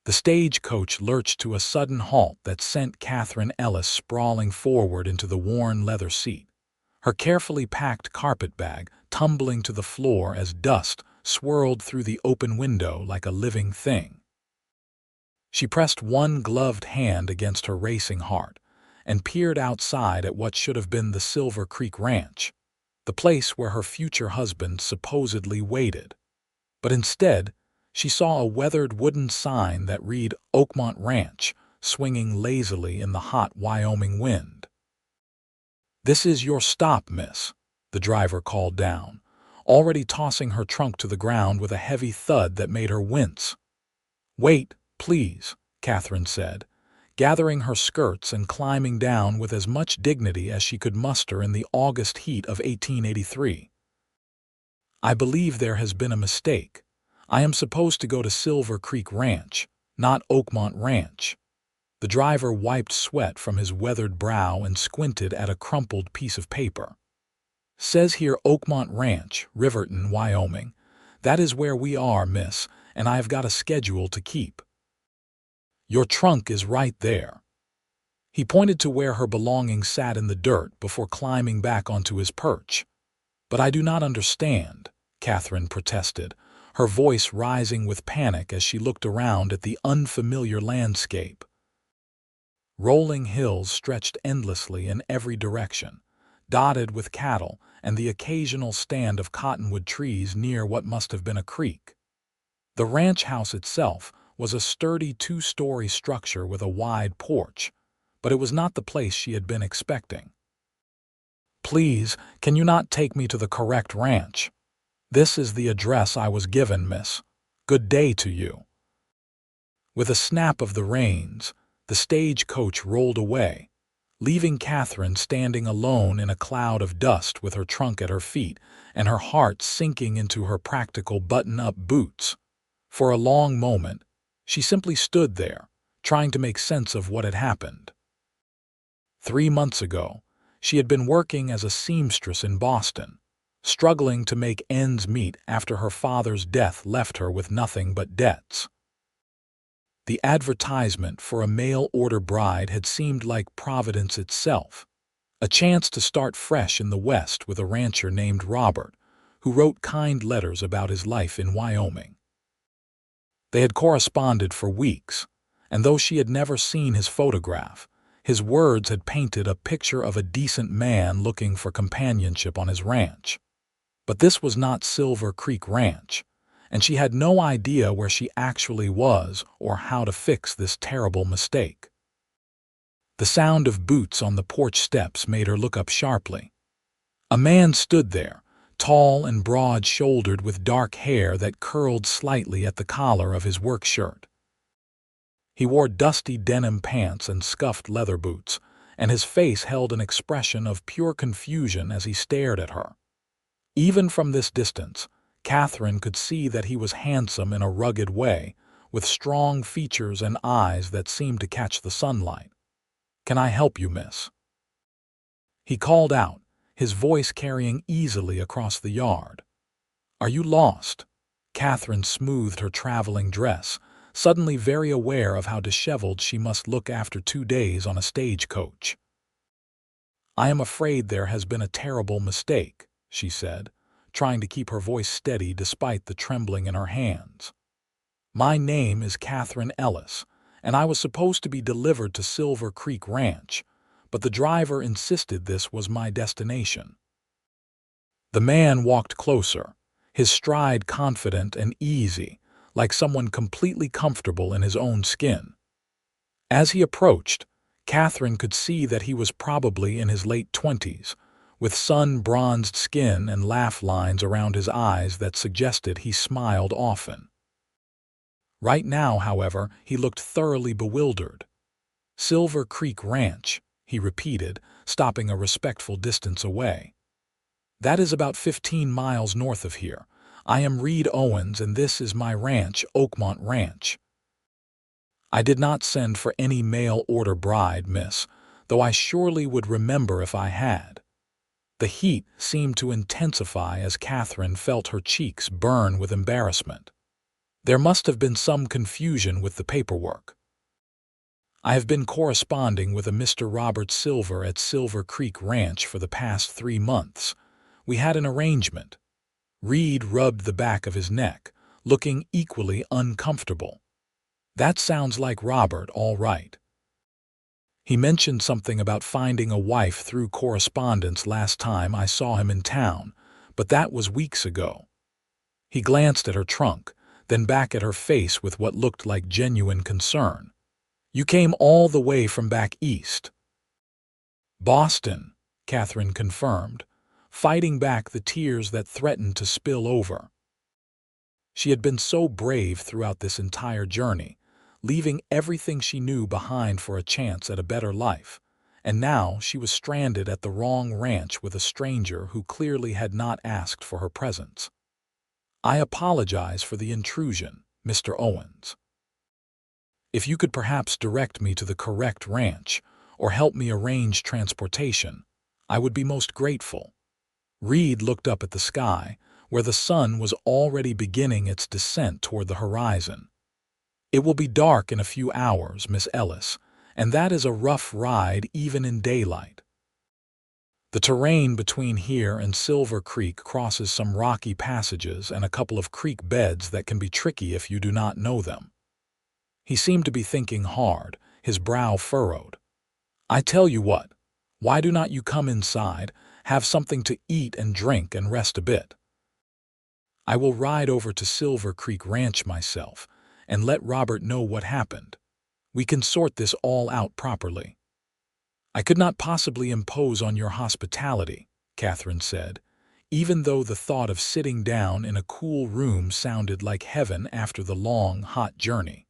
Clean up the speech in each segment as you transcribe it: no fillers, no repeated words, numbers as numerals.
The stagecoach lurched to a sudden halt that sent Katherine Ellis sprawling forward into the worn leather seat, her carefully packed carpet bag tumbling to the floor as dust swirled through the open window like a living thing. She pressed one gloved hand against her racing heart and peered outside at what should have been the Silver Creek Ranch, the place where her future husband supposedly waited. But instead, she saw a weathered wooden sign that read Oakmont Ranch swinging lazily in the hot Wyoming wind. "This is your stop, miss," the driver called down, already tossing her trunk to the ground with a heavy thud that made her wince. "Wait, please," Katherine said, gathering her skirts and climbing down with as much dignity as she could muster in the August heat of 1883. "I believe there has been a mistake. I am supposed to go to Silver Creek Ranch, not Oakmont Ranch." The driver wiped sweat from his weathered brow and squinted at a crumpled piece of paper. "Says here Oakmont Ranch, Riverton, Wyoming. That is where we are, miss, and I have got a schedule to keep." "Your trunk is right there." He pointed to where her belongings sat in the dirt before climbing back onto his perch. "But I do not understand," Katherine protested, her voice rising with panic as she looked around at the unfamiliar landscape. Rolling hills stretched endlessly in every direction, dotted with cattle and the occasional stand of cottonwood trees near what must have been a creek. The ranch house itself was a sturdy two-story structure with a wide porch, but it was not the place she had been expecting. "Please, can you not take me to the correct ranch? This is the address I was given, miss. Good day to you." With a snap of the reins, the stagecoach rolled away, leaving Katherine standing alone in a cloud of dust with her trunk at her feet and her heart sinking into her practical button-up boots. For a long moment, she simply stood there, trying to make sense of what had happened. 3 months ago, she had been working as a seamstress in Boston, struggling to make ends meet after her father's death left her with nothing but debts. The advertisement for a mail-order bride had seemed like Providence itself, a chance to start fresh in the West with a rancher named Robert, who wrote kind letters about his life in Wyoming. They had corresponded for weeks, and though she had never seen his photograph, his words had painted a picture of a decent man looking for companionship on his ranch. But this was not Silver Creek Ranch, and she had no idea where she actually was or how to fix this terrible mistake. The sound of boots on the porch steps made her look up sharply. A man stood there, tall and broad-shouldered with dark hair that curled slightly at the collar of his work shirt. He wore dusty denim pants and scuffed leather boots, and his face held an expression of pure confusion as he stared at her. Even from this distance, Katherine could see that he was handsome in a rugged way, with strong features and eyes that seemed to catch the sunlight. "Can I help you, miss?" He called out, his voice carrying easily across the yard. "Are you lost?" Katherine smoothed her traveling dress, suddenly very aware of how disheveled she must look after 2 days on a stagecoach. "I am afraid there has been a terrible mistake," she said, trying to keep her voice steady despite the trembling in her hands. "My name is Katherine Ellis, and I was supposed to be delivered to Silver Creek Ranch, but the driver insisted this was my destination." The man walked closer, his stride confident and easy, like someone completely comfortable in his own skin. As he approached, Katherine could see that he was probably in his late 20s, with sun-bronzed skin and laugh lines around his eyes that suggested he smiled often. Right now, however, he looked thoroughly bewildered. "Silver Creek Ranch," he repeated, stopping a respectful distance away. "That is about 15 miles north of here. I am Reed Owens, and this is my ranch, Oakmont Ranch." "I did not send for any mail-order bride, miss, though I surely would remember if I had." The heat seemed to intensify as Katherine felt her cheeks burn with embarrassment. There must have been some confusion with the paperwork. I have been corresponding with a Mr. Robert Silver at Silver Creek Ranch for the past 3 months. We had an arrangement. Reed rubbed the back of his neck, looking equally uncomfortable. That sounds like Robert, all right. He mentioned something about finding a wife through correspondence last time I saw him in town, but that was weeks ago. He glanced at her trunk, then back at her face with what looked like genuine concern. You came all the way from back east. Boston, Katherine confirmed, fighting back the tears that threatened to spill over. She had been so brave throughout this entire journey, leaving everything she knew behind for a chance at a better life, and now she was stranded at the wrong ranch with a stranger who clearly had not asked for her presence. I apologize for the intrusion, Mr. Owens. If you could perhaps direct me to the correct ranch or help me arrange transportation, I would be most grateful. Reed looked up at the sky, where the sun was already beginning its descent toward the horizon. It will be dark in a few hours, Miss Ellis, and that is a rough ride even in daylight. The terrain between here and Silver Creek crosses some rocky passages and a couple of creek beds that can be tricky if you do not know them. He seemed to be thinking hard, his brow furrowed. I tell you what, why do not you come inside, have something to eat and drink and rest a bit? I will ride over to Silver Creek Ranch myself and let Robert know what happened. We can sort this all out properly. I could not possibly impose on your hospitality, Katherine said, even though the thought of sitting down in a cool room sounded like heaven after the long, hot journey.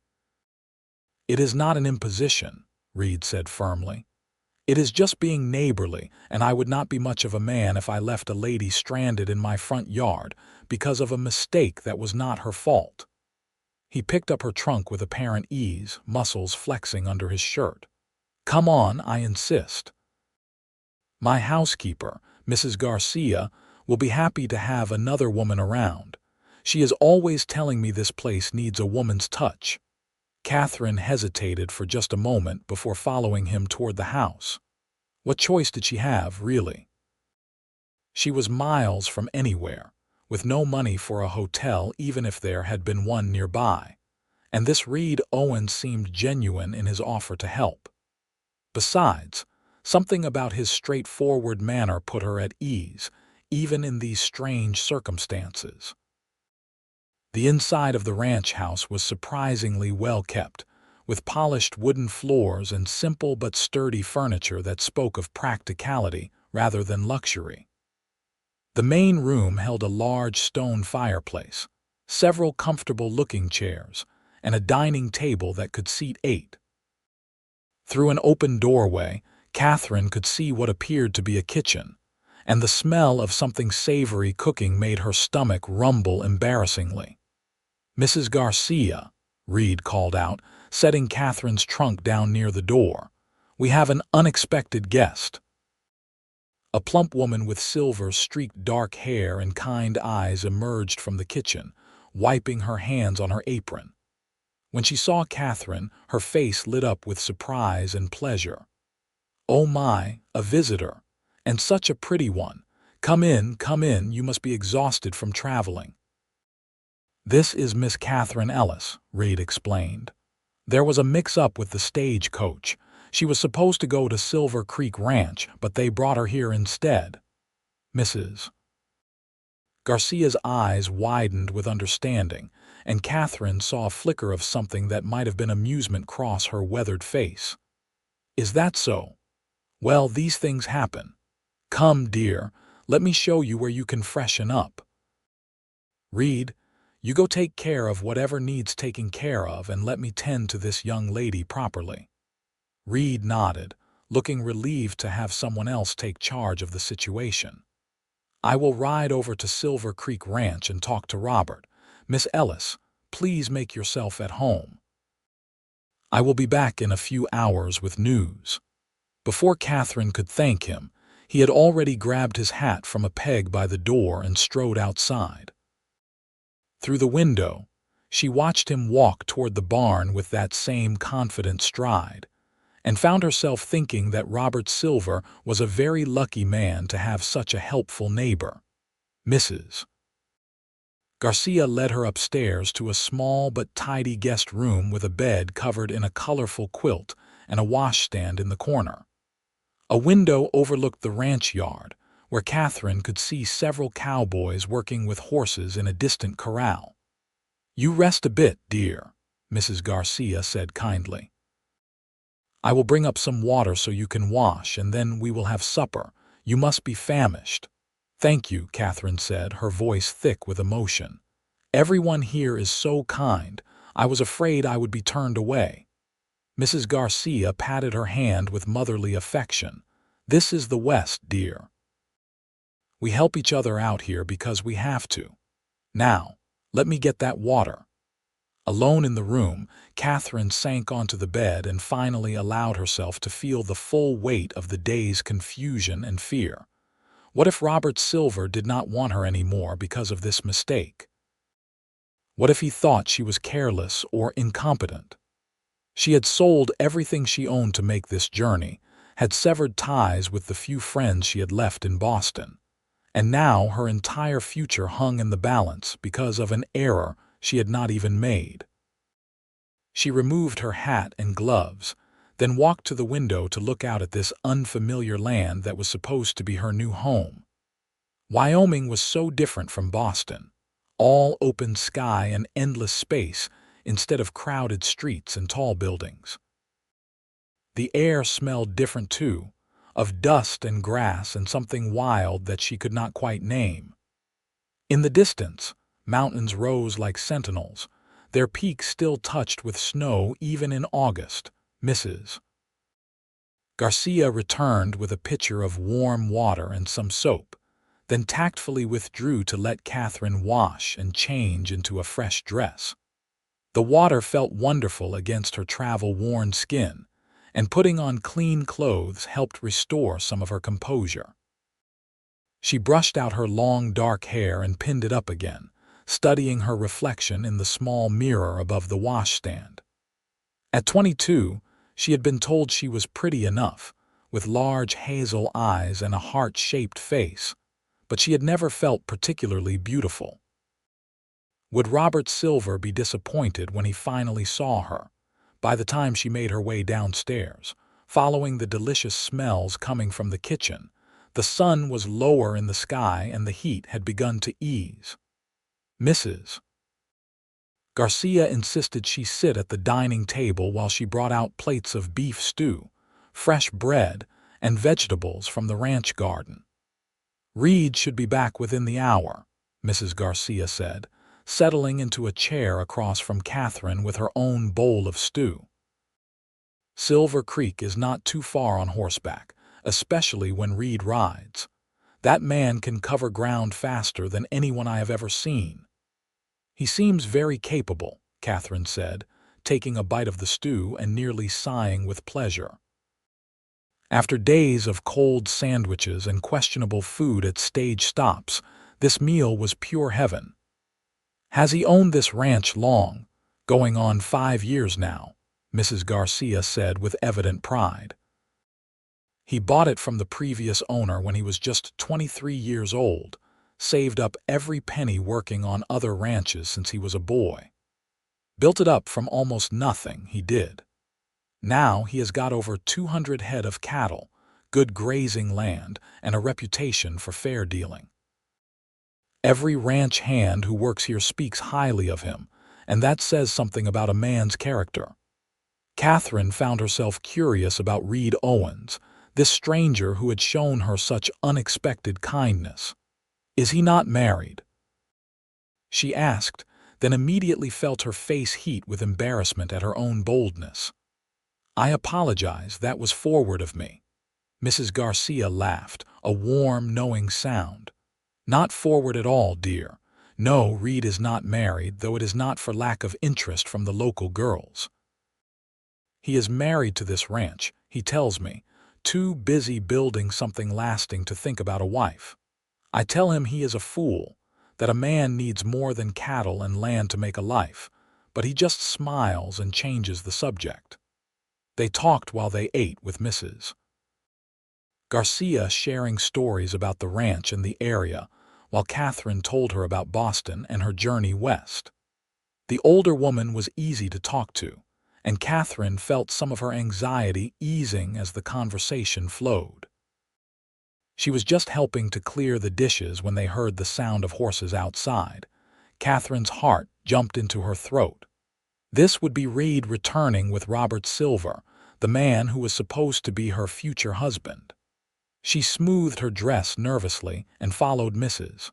It is not an imposition, Reed said firmly. It is just being neighborly, and I would not be much of a man if I left a lady stranded in my front yard because of a mistake that was not her fault. He picked up her trunk with apparent ease, muscles flexing under his shirt. Come on, I insist. My housekeeper, Mrs. Garcia, will be happy to have another woman around. She is always telling me this place needs a woman's touch. Katherine hesitated for just a moment before following him toward the house. What choice did she have, really? She was miles from anywhere, with no money for a hotel even if there had been one nearby, and this Reed Owens seemed genuine in his offer to help. Besides, something about his straightforward manner put her at ease, even in these strange circumstances. The inside of the ranch house was surprisingly well kept, with polished wooden floors and simple but sturdy furniture that spoke of practicality rather than luxury. The main room held a large stone fireplace, several comfortable-looking chairs, and a dining table that could seat 8. Through an open doorway, Katherine could see what appeared to be a kitchen, and the smell of something savory cooking made her stomach rumble embarrassingly. Mrs. Garcia, Reed called out, setting Katherine's trunk down near the door. We have an unexpected guest. A plump woman with silver-streaked dark hair and kind eyes emerged from the kitchen, wiping her hands on her apron. When she saw Katherine, her face lit up with surprise and pleasure. Oh my, a visitor, and such a pretty one. Come in, you must be exhausted from traveling. This is Miss Katherine Ellis, Reed explained. There was a mix-up with the stagecoach. She was supposed to go to Silver Creek Ranch, but they brought her here instead. Mrs. Garcia's eyes widened with understanding, and Katherine saw a flicker of something that might have been amusement cross her weathered face. Is that so? Well, these things happen. Come, dear, let me show you where you can freshen up. Reed, you go take care of whatever needs taking care of and let me tend to this young lady properly. Reed nodded, looking relieved to have someone else take charge of the situation. I will ride over to Silver Creek Ranch and talk to Robert. Miss Ellis, please make yourself at home. I will be back in a few hours with news. Before Katherine could thank him, he had already grabbed his hat from a peg by the door and strode outside. Through the window, She watched him walk toward the barn with that same confident stride, and found herself thinking that Robert Silver was a very lucky man to have such a helpful neighbor. Mrs. Garcia led her upstairs to a small but tidy guest room with a bed covered in a colorful quilt and a washstand in the corner. A window overlooked the ranch yard, where Katherine could see several cowboys working with horses in a distant corral. "You rest a bit, dear," Mrs. Garcia said kindly. "I will bring up some water so you can wash, and then we will have supper. You must be famished." "Thank you," Katherine said, her voice thick with emotion. "Everyone here is so kind. I was afraid I would be turned away." Mrs. Garcia patted her hand with motherly affection. "This is the West, dear. We help each other out here because we have to. Now, let me get that water." Alone in the room, Katherine sank onto the bed and finally allowed herself to feel the full weight of the day's confusion and fear. What if Robert Silver did not want her anymore because of this mistake? What if he thought she was careless or incompetent? She had sold everything she owned to make this journey, had severed ties with the few friends she had left in Boston, and now her entire future hung in the balance because of an error she had not even made. She removed her hat and gloves, then walked to the window to look out at this unfamiliar land that was supposed to be her new home. Wyoming was so different from Boston, all open sky and endless space instead of crowded streets and tall buildings. The air smelled different too, of dust and grass and something wild that she could not quite name. In the distance, mountains rose like sentinels, their peaks still touched with snow even in August. Mrs. Garcia returned with a pitcher of warm water and some soap, then tactfully withdrew to let Katherine wash and change into a fresh dress. The water felt wonderful against her travel-worn skin, and putting on clean clothes helped restore some of her composure. She brushed out her long dark hair and pinned it up again, studying her reflection in the small mirror above the washstand. At 22, she had been told she was pretty enough, with large hazel eyes and a heart-shaped face, but she had never felt particularly beautiful. Would Robert Silver be disappointed when he finally saw her? By the time she made her way downstairs, following the delicious smells coming from the kitchen, the sun was lower in the sky and the heat had begun to ease. Mrs. Garcia insisted she sit at the dining table while she brought out plates of beef stew, fresh bread, and vegetables from the ranch garden. "Reed should be back within the hour," Mrs. Garcia said, settling into a chair across from Katherine with her own bowl of stew. "Silver Creek is not too far on horseback, especially when Reed rides. That man can cover ground faster than anyone I have ever seen." "He seems very capable," Katherine said, taking a bite of the stew and nearly sighing with pleasure. After days of cold sandwiches and questionable food at stage stops, this meal was pure heaven. "Has he owned this ranch long? Going on 5 years now," Mrs. Garcia said with evident pride. "He bought it from the previous owner when he was just 23 years old, saved up every penny working on other ranches since he was a boy. Built it up from almost nothing, he did. Now he has got over 200 head of cattle, good grazing land, and a reputation for fair dealing. Every ranch hand who works here speaks highly of him, and that says something about a man's character." Katherine found herself curious about Reed Owens, this stranger who had shown her such unexpected kindness. "Is he not married?" she asked, then immediately felt her face heat with embarrassment at her own boldness. "I apologize, that was forward of me." Mrs. Garcia laughed, a warm, knowing sound. "Not forward at all, dear. No, Reed is not married, though it is not for lack of interest from the local girls. He is married to this ranch, he tells me, too busy building something lasting to think about a wife. I tell him he is a fool, that a man needs more than cattle and land to make a life, but he just smiles and changes the subject. They talked while they ate with Mrs. Garcia, sharing stories about the ranch and the area, while Katherine told her about Boston and her journey west. The older woman was easy to talk to, and Katherine felt some of her anxiety easing as the conversation flowed. She was just helping to clear the dishes when they heard the sound of horses outside. Katherine's heart jumped into her throat. This would be Reed returning with Robert Silver, the man who was supposed to be her future husband. She smoothed her dress nervously and followed Mrs.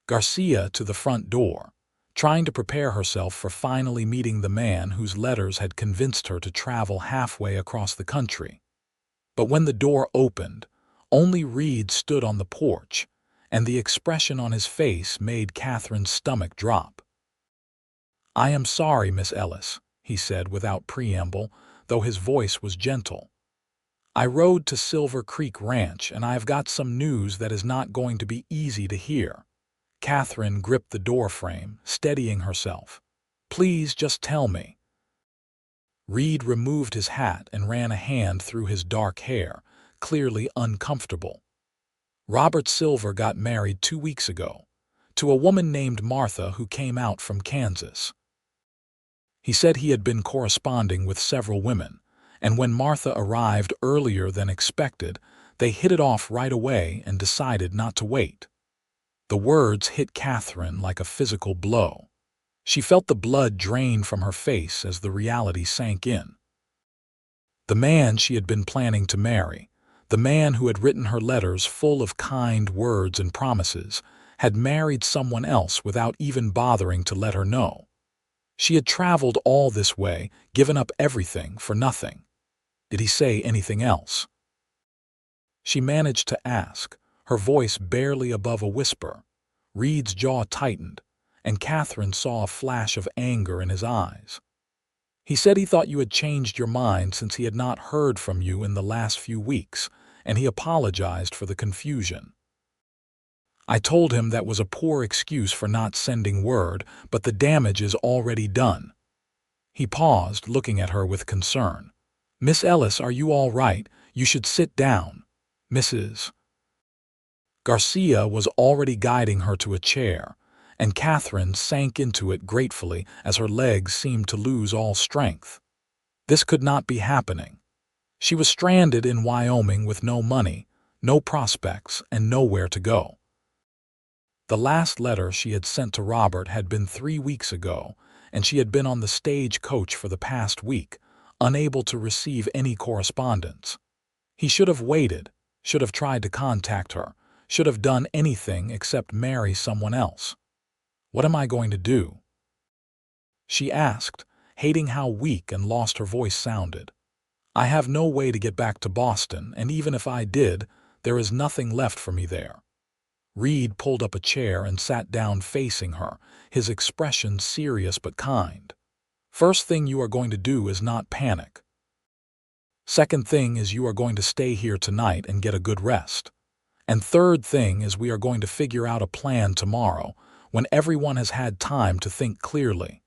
Garcia to the front door, trying to prepare herself for finally meeting the man whose letters had convinced her to travel halfway across the country. But when the door opened, only Reed stood on the porch, and the expression on his face made Katherine's stomach drop. "I am sorry, Miss Ellis," he said without preamble, though his voice was gentle. "I rode to Silver Creek Ranch, and I have got some news that is not going to be easy to hear." Katherine gripped the doorframe, steadying herself. "Please just tell me." Reed removed his hat and ran a hand through his dark hair, clearly uncomfortable. "Robert Silver got married 2 weeks ago, to a woman named Martha who came out from Kansas. He said he had been corresponding with several women, and when Martha arrived earlier than expected, they hit it off right away and decided not to wait." The words hit Katherine like a physical blow. She felt the blood drain from her face as the reality sank in. The man she had been planning to marry, the man who had written her letters full of kind words and promises, had married someone else without even bothering to let her know. She had traveled all this way, given up everything for nothing. Did he say anything else? She managed to ask, her voice barely above a whisper. Reed's jaw tightened, and Katherine saw a flash of anger in his eyes. "He said he thought you had changed your mind since he had not heard from you in the last few weeks, and he apologized for the confusion. I told him that was a poor excuse for not sending word, but the damage is already done." He paused, looking at her with concern. "Miss Ellis, are you all right? You should sit down." Mrs. Garcia was already guiding her to a chair, and Katherine sank into it gratefully as her legs seemed to lose all strength. This could not be happening. She was stranded in Wyoming with no money, no prospects, and nowhere to go. The last letter she had sent to Robert had been 3 weeks ago, and she had been on the stagecoach for the past week, unable to receive any correspondence. He should have waited, should have tried to contact her, should have done anything except marry someone else. "What am I going to do?" she asked, hating how weak and lost her voice sounded. "I have no way to get back to Boston, and even if I did, there is nothing left for me there." Reed pulled up a chair and sat down facing her, his expression serious but kind. "First thing you are going to do is not panic. Second thing is you are going to stay here tonight and get a good rest. And third thing is we are going to figure out a plan tomorrow, when everyone has had time to think clearly."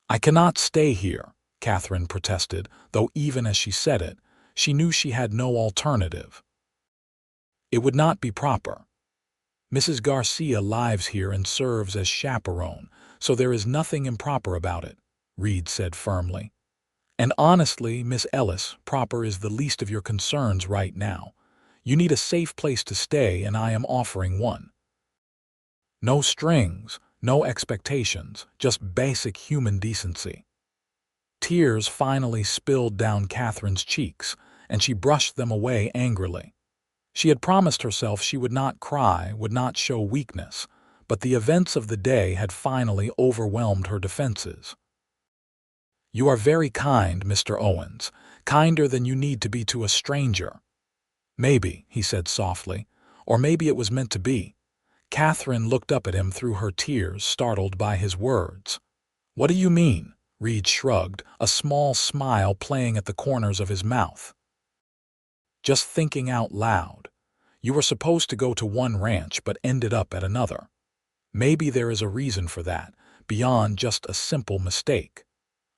"I cannot stay here," Katherine protested, though even as she said it, she knew she had no alternative. "It would not be proper. Mrs. Garcia lives here and serves as chaperone, so there is nothing improper about it," Reed said firmly. "And honestly, Miss Ellis, proper is the least of your concerns right now. You need a safe place to stay, and I am offering one. No strings, no expectations, just basic human decency." Tears finally spilled down Katherine's cheeks, and she brushed them away angrily. She had promised herself she would not cry, would not show weakness, but the events of the day had finally overwhelmed her defenses. "You are very kind, Mr. Owens, kinder than you need to be to a stranger." "Maybe," he said softly, "or maybe it was meant to be." Katherine looked up at him through her tears, startled by his words. "What do you mean?" Reed shrugged, a small smile playing at the corners of his mouth. "Just thinking out loud. You were supposed to go to one ranch but ended up at another. Maybe there is a reason for that. beyond just a simple mistake.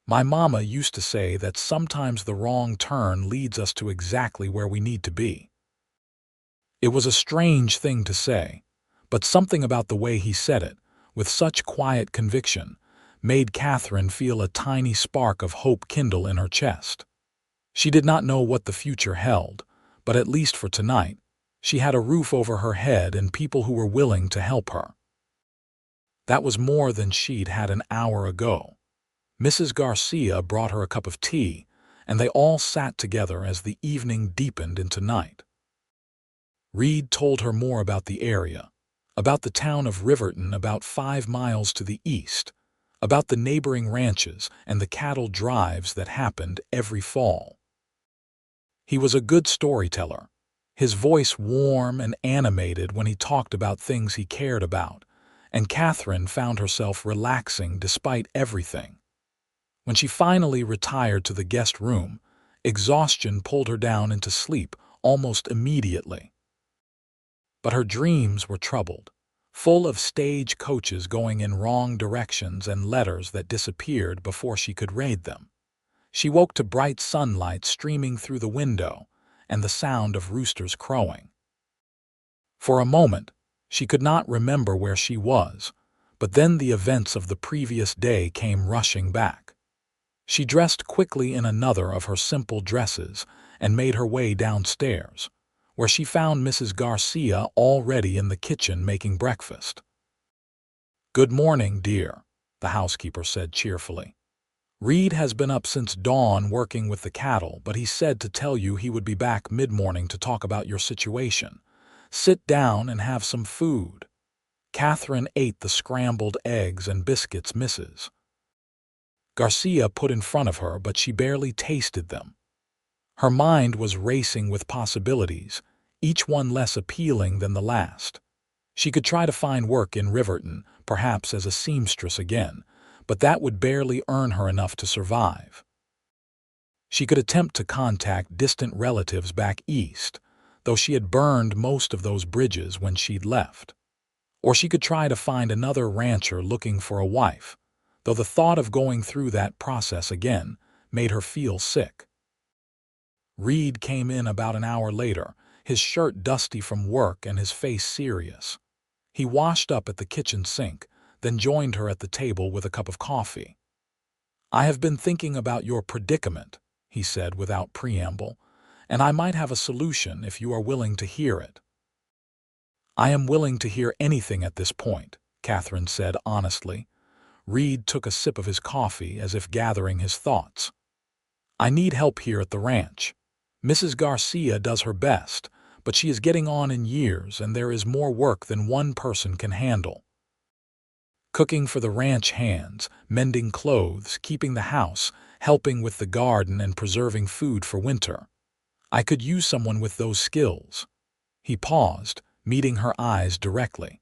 My mama used to say that sometimes the wrong turn leads us to exactly where we need to be. It was a strange thing to say, but something about the way he said it, with such quiet conviction, made Katherine feel a tiny spark of hope kindle in her chest. She did not know what the future held, but at least for tonight, she had a roof over her head and people who were willing to help her. That was more than she'd had an hour ago. Mrs. Garcia brought her a cup of tea, and they all sat together as the evening deepened into night. Reed told her more about the area, about the town of Riverton about 5 miles to the east, about the neighboring ranches and the cattle drives that happened every fall. He was a good storyteller, his voice warm and animated when he talked about things he cared about, and Katherine found herself relaxing despite everything. When she finally retired to the guest room, exhaustion pulled her down into sleep almost immediately. But her dreams were troubled, full of stage coaches going in wrong directions and letters that disappeared before she could read them. She woke to bright sunlight streaming through the window and the sound of roosters crowing. For a moment, she could not remember where she was, but then the events of the previous day came rushing back. She dressed quickly in another of her simple dresses and made her way downstairs, where she found Mrs. Garcia already in the kitchen making breakfast. "Good morning, dear," the housekeeper said cheerfully. "Reed has been up since dawn working with the cattle, but he said to tell you he would be back mid-morning to talk about your situation. Sit down and have some food." Katherine ate the scrambled eggs and biscuits Mrs. Garcia put in front of her, but she barely tasted them. Her mind was racing with possibilities, each one less appealing than the last. She could try to find work in Riverton, perhaps as a seamstress again, but that would barely earn her enough to survive. She could attempt to contact distant relatives back east, though she had burned most of those bridges when she'd left. Or she could try to find another rancher looking for a wife, though the thought of going through that process again made her feel sick. Reed came in about an hour later, his shirt dusty from work and his face serious. He washed up at the kitchen sink, then joined her at the table with a cup of coffee. "I have been thinking about your predicament," he said without preamble, "and I might have a solution if you are willing to hear it." "I am willing to hear anything at this point," Katherine said honestly. Reed took a sip of his coffee as if gathering his thoughts. "I need help here at the ranch. Mrs. Garcia does her best, but she is getting on in years and there is more work than one person can handle. Cooking for the ranch hands, mending clothes, keeping the house, helping with the garden and preserving food for winter. I could use someone with those skills." He paused, meeting her eyes directly.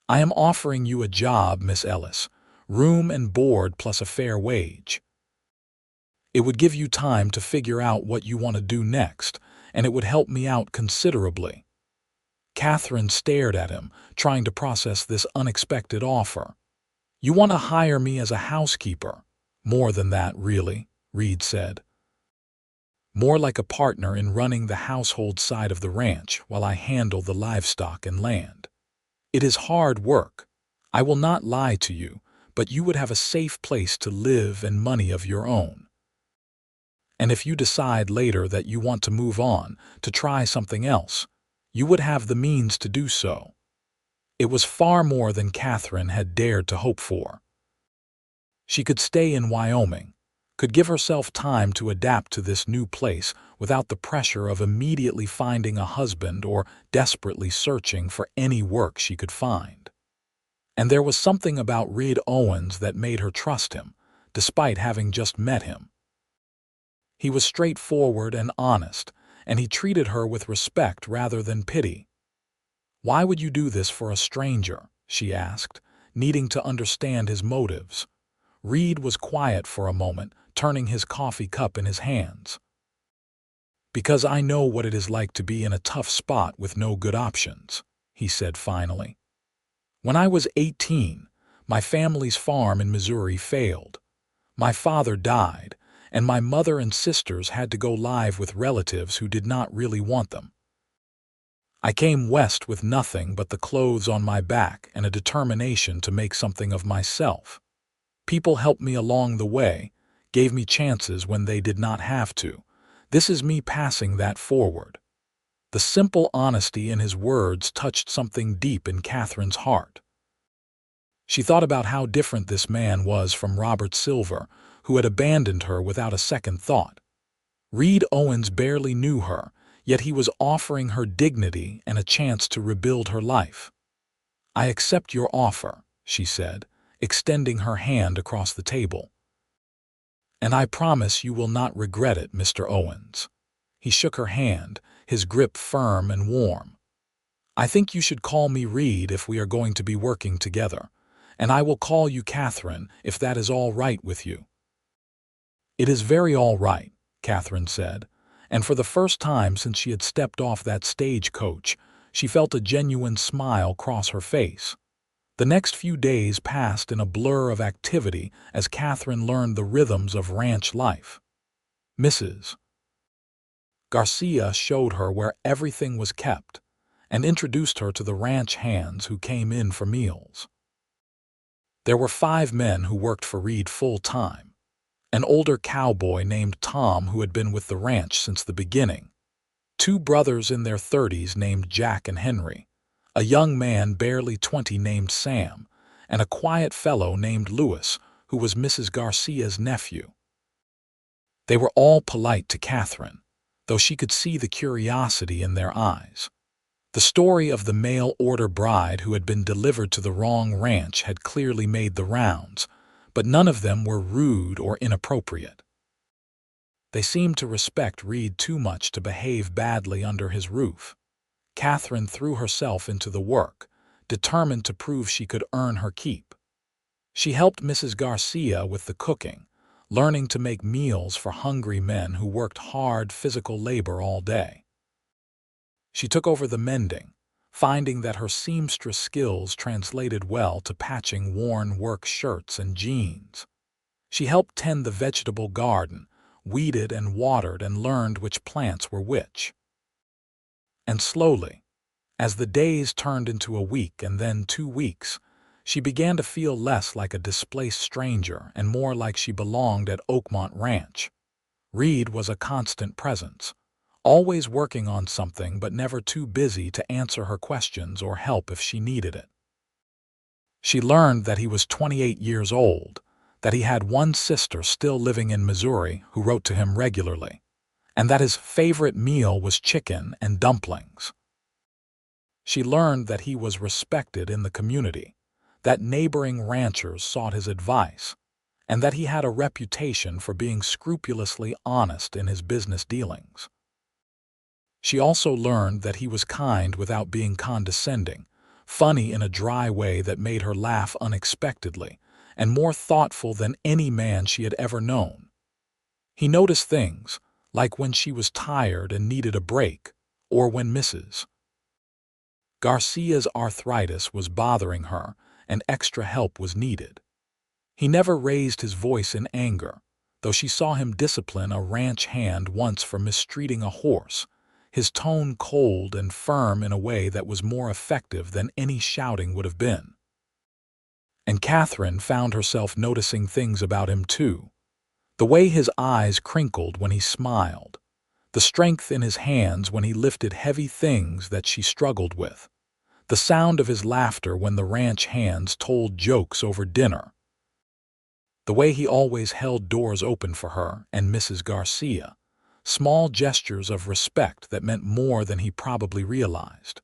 "I am offering you a job, Miss Ellis, room and board plus a fair wage. It would give you time to figure out what you want to do next, and it would help me out considerably." Katherine stared at him, trying to process this unexpected offer. "You want to hire me as a housekeeper?" "More than that, really," Reed said. "More like a partner in running the household side of the ranch while I handle the livestock and land. It is hard work. I will not lie to you, but you would have a safe place to live and money of your own. And if you decide later that you want to move on, to try something else, you would have the means to do so." It was far more than Katherine had dared to hope for. She could stay in Wyoming, could give herself time to adapt to this new place without the pressure of immediately finding a husband or desperately searching for any work she could find. And there was something about Reed Owens that made her trust him, despite having just met him. He was straightforward and honest, and he treated her with respect rather than pity. "Why would you do this for a stranger?" she asked, needing to understand his motives. Reed was quiet for a moment, turning his coffee cup in his hands. "Because I know what it is like to be in a tough spot with no good options," he said finally. "When I was 18, My family's farm in Missouri failed. My father died, and my mother and sisters had to go live with relatives who did not really want them. I came west with nothing but the clothes on my back and a determination to make something of myself. People helped me along the way, gave me chances when they did not have to. This is me passing that forward. The simple honesty in his words touched something deep in Katherine's heart. She thought about how different this man was from Robert Silver, who had abandoned her without a second thought. Reed Owens barely knew her, yet he was offering her dignity and a chance to rebuild her life. "I accept your offer," she said, extending her hand across the table. "And I promise you will not regret it, Mr. Owens." He shook her hand, his grip firm and warm. "I think you should call me Reed if we are going to be working together, and I will call you Katherine if that is all right with you." "It is very all right," Katherine said, and for the first time since she had stepped off that stagecoach, she felt a genuine smile cross her face. The next few days passed in a blur of activity as Katherine learned the rhythms of ranch life. Mrs. Garcia showed her where everything was kept and introduced her to the ranch hands who came in for meals. There were 5 men who worked for Reed full-time. An older cowboy named Tom who had been with the ranch since the beginning. 2 brothers in their 30s named Jack and Henry. A young man barely 20 named Sam, and a quiet fellow named Louis, who was Mrs. Garcia's nephew. They were all polite to Katherine, though she could see the curiosity in their eyes. The story of the mail-order bride who had been delivered to the wrong ranch had clearly made the rounds, but none of them were rude or inappropriate. They seemed to respect Reed too much to behave badly under his roof. Katherine threw herself into the work, determined to prove she could earn her keep. She helped Mrs. Garcia with the cooking, learning to make meals for hungry men who worked hard physical labor all day. She took over the mending, finding that her seamstress skills translated well to patching worn work shirts and jeans. She helped tend the vegetable garden, weeded and watered, and learned which plants were which. And slowly, as the days turned into a week and then 2 weeks, she began to feel less like a displaced stranger and more like she belonged at Oakmont Ranch. Reed was a constant presence, always working on something but never too busy to answer her questions or help if she needed it. She learned that he was 28 years old, that he had 1 sister still living in Missouri who wrote to him regularly, and that his favorite meal was chicken and dumplings. She learned that he was respected in the community, that neighboring ranchers sought his advice, and that he had a reputation for being scrupulously honest in his business dealings. She also learned that he was kind without being condescending, funny in a dry way that made her laugh unexpectedly, and more thoughtful than any man she had ever known. He noticed things, like when she was tired and needed a break, or when Mrs. Garcia's arthritis was bothering her and extra help was needed. He never raised his voice in anger, though she saw him discipline a ranch hand once for mistreating a horse, his tone cold and firm in a way that was more effective than any shouting would have been. And Katherine found herself noticing things about him too. The way his eyes crinkled when he smiled, the strength in his hands when he lifted heavy things that she struggled with, the sound of his laughter when the ranch hands told jokes over dinner, the way he always held doors open for her and Mrs. Garcia, small gestures of respect that meant more than he probably realized.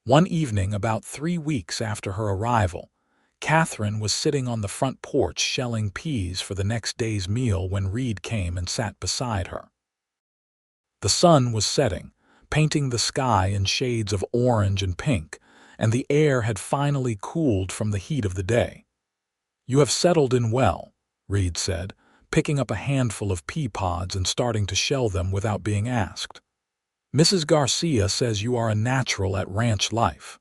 One evening, about 3 weeks after her arrival, Katherine was sitting on the front porch shelling peas for the next day's meal when Reed came and sat beside her. The sun was setting, painting the sky in shades of orange and pink, and the air had finally cooled from the heat of the day. "You have settled in well," Reed said, picking up a handful of pea pods and starting to shell them without being asked. "Mrs. Garcia says you are a natural at ranch life."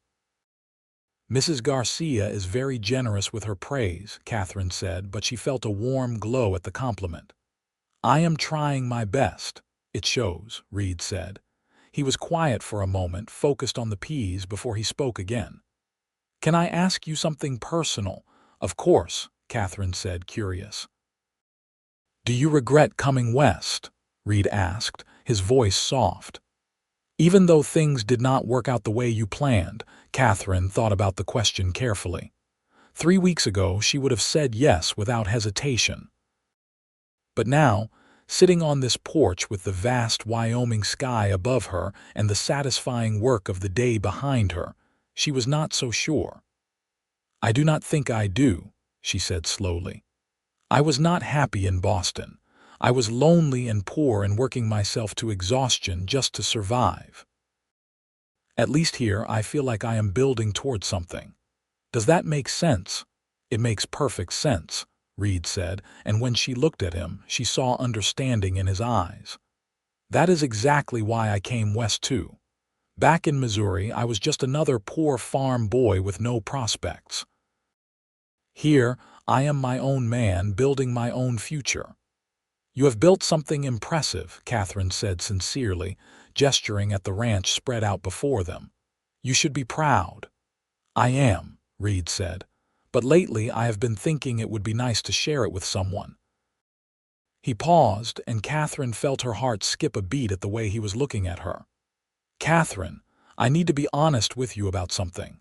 Mrs. Garcia is very generous with her praise, Katherine said, but she felt a warm glow at the compliment. I am trying my best. It shows, Reed said. He was quiet for a moment, focused on the peas before he spoke again. Can I ask you something personal? Of course, Katherine said, curious. Do you regret coming west? Reed asked, his voice soft. Even though things did not work out the way you planned, Katherine thought about the question carefully. 3 weeks ago, she would have said yes without hesitation. But now, sitting on this porch with the vast Wyoming sky above her and the satisfying work of the day behind her, she was not so sure. I do not think I do, she said slowly. I was not happy in Boston. I was lonely and poor and working myself to exhaustion just to survive. At least here, I feel like I am building towards something. Does that make sense? It makes perfect sense, Reed said, and when she looked at him, she saw understanding in his eyes. That is exactly why I came west too. Back in Missouri, I was just another poor farm boy with no prospects. Here, I am my own man, building my own future. You have built something impressive, Katherine said sincerely, gesturing at the ranch spread out before them. You should be proud. I am, Reed said, but lately I have been thinking it would be nice to share it with someone. He paused, and Katherine felt her heart skip a beat at the way he was looking at her. Katherine, I need to be honest with you about something.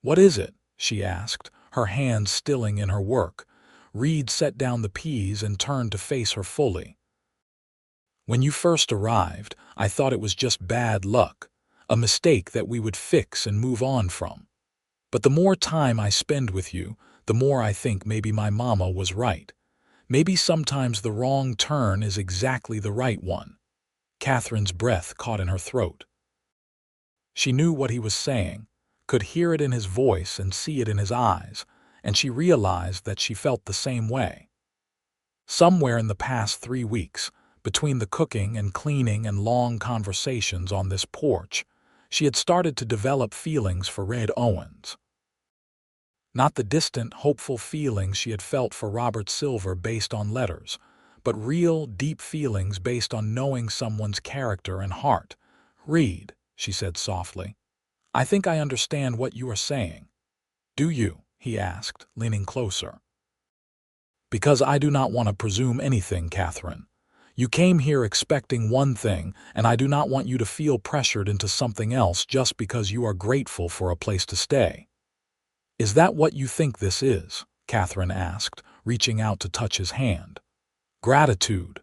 What is it? She asked, her hands stilling in her work. Reed set down the peas and turned to face her fully. When you first arrived, I thought it was just bad luck, a mistake that we would fix and move on from. But the more time I spend with you, the more I think maybe my mama was right. Maybe sometimes the wrong turn is exactly the right one. Katherine's breath caught in her throat. She knew what he was saying, could hear it in his voice and see it in his eyes, and she realized that she felt the same way. Somewhere in the past 3 weeks, between the cooking and cleaning and long conversations on this porch, she had started to develop feelings for Reed Owens. Not the distant, hopeful feelings she had felt for Robert Silver based on letters, but real, deep feelings based on knowing someone's character and heart. Reed, she said softly, I think I understand what you are saying. Do you? He asked, leaning closer. Because I do not want to presume anything, Katherine. You came here expecting one thing, and I do not want you to feel pressured into something else just because you are grateful for a place to stay. Is that what you think this is? Katherine asked, reaching out to touch his hand. Gratitude.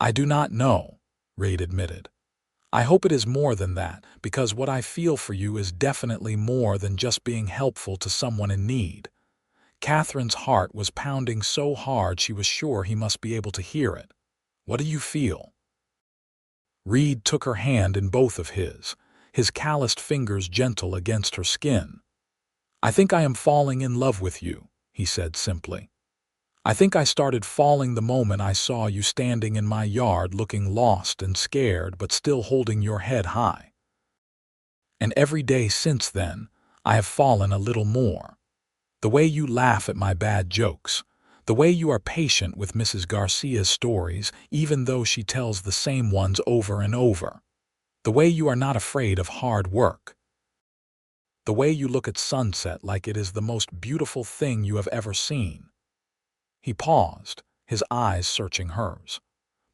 I do not know, Reed admitted. I hope it is more than that, because what I feel for you is definitely more than just being helpful to someone in need. Katherine's heart was pounding so hard she was sure he must be able to hear it. What do you feel? Reed took her hand in both of his calloused fingers gentle against her skin. I think I am falling in love with you, he said simply. I think I started falling the moment I saw you standing in my yard looking lost and scared but still holding your head high. And every day since then, I have fallen a little more. The way you laugh at my bad jokes, the way you are patient with Mrs. Garcia's stories even though she tells the same ones over and over, the way you are not afraid of hard work, the way you look at sunset like it is the most beautiful thing you have ever seen. He paused, his eyes searching hers.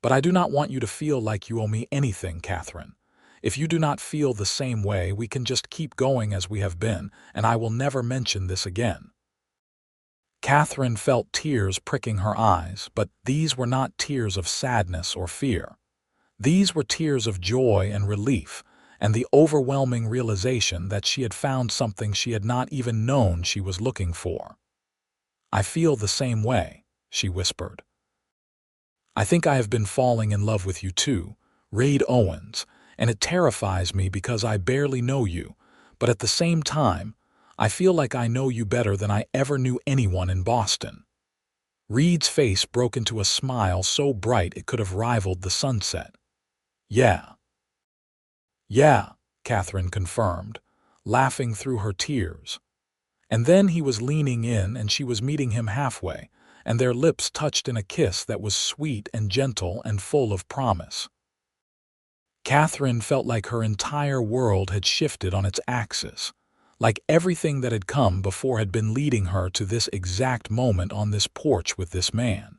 But I do not want you to feel like you owe me anything, Katherine. If you do not feel the same way, we can just keep going as we have been, and I will never mention this again. Katherine felt tears pricking her eyes, but these were not tears of sadness or fear. These were tears of joy and relief, and the overwhelming realization that she had found something she had not even known she was looking for. I feel the same way, she whispered. I think I have been falling in love with you too, Reed Owens, and it terrifies me because I barely know you, but at the same time, I feel like I know you better than I ever knew anyone in Boston. Reed's face broke into a smile so bright it could have rivaled the sunset. Yeah, Katherine confirmed, laughing through her tears. And then he was leaning in and she was meeting him halfway, and their lips touched in a kiss that was sweet and gentle and full of promise. Katherine felt like her entire world had shifted on its axis, like everything that had come before had been leading her to this exact moment on this porch with this man.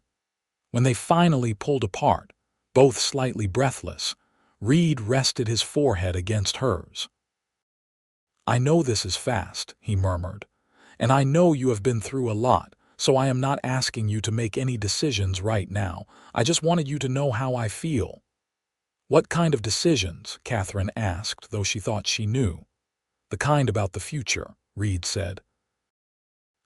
When they finally pulled apart, both slightly breathless, Reed rested his forehead against hers. "I know this is fast," he murmured, "and I know you have been through a lot, so I am not asking you to make any decisions right now. I just wanted you to know how I feel." "What kind of decisions?" Katherine asked, though she thought she knew. "The kind about the future," Reed said.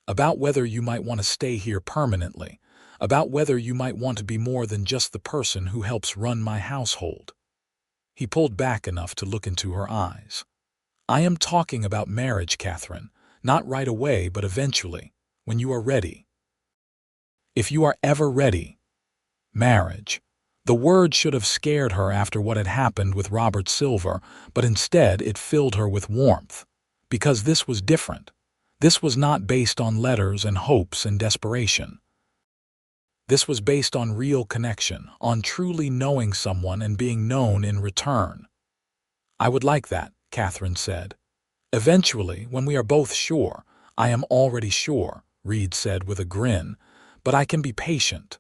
"About whether you might want to stay here permanently, about whether you might want to be more than just the person who helps run my household." He pulled back enough to look into her eyes. "I am talking about marriage, Katherine, not right away but eventually, when you are ready." "If you are ever ready." Marriage. The word should have scared her after what had happened with Robert Silver, but instead it filled her with warmth. Because this was different. This was not based on letters and hopes and desperation. This was based on real connection, on truly knowing someone and being known in return. "I would like that," Katherine said. "Eventually, when we are both sure." "I am already sure," Reed said with a grin, "but I can be patient."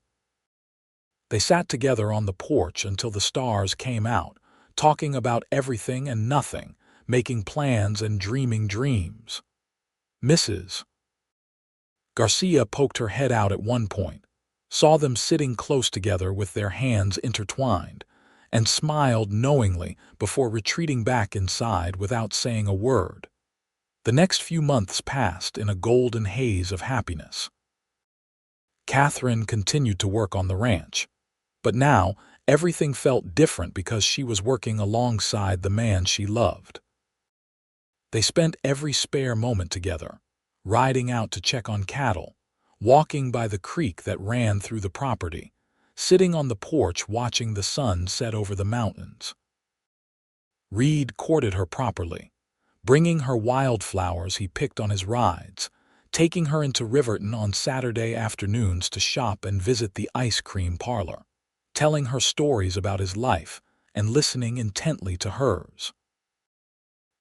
They sat together on the porch until the stars came out, talking about everything and nothing, making plans and dreaming dreams. Mrs. Garcia poked her head out at one point, saw them sitting close together with their hands intertwined, and smiled knowingly before retreating back inside without saying a word. The next few months passed in a golden haze of happiness. Katherine continued to work on the ranch. But now, everything felt different because she was working alongside the man she loved. They spent every spare moment together, riding out to check on cattle, walking by the creek that ran through the property, sitting on the porch watching the sun set over the mountains. Reed courted her properly, bringing her wildflowers he picked on his rides, taking her into Riverton on Saturday afternoons to shop and visit the ice cream parlor, telling her stories about his life and listening intently to hers.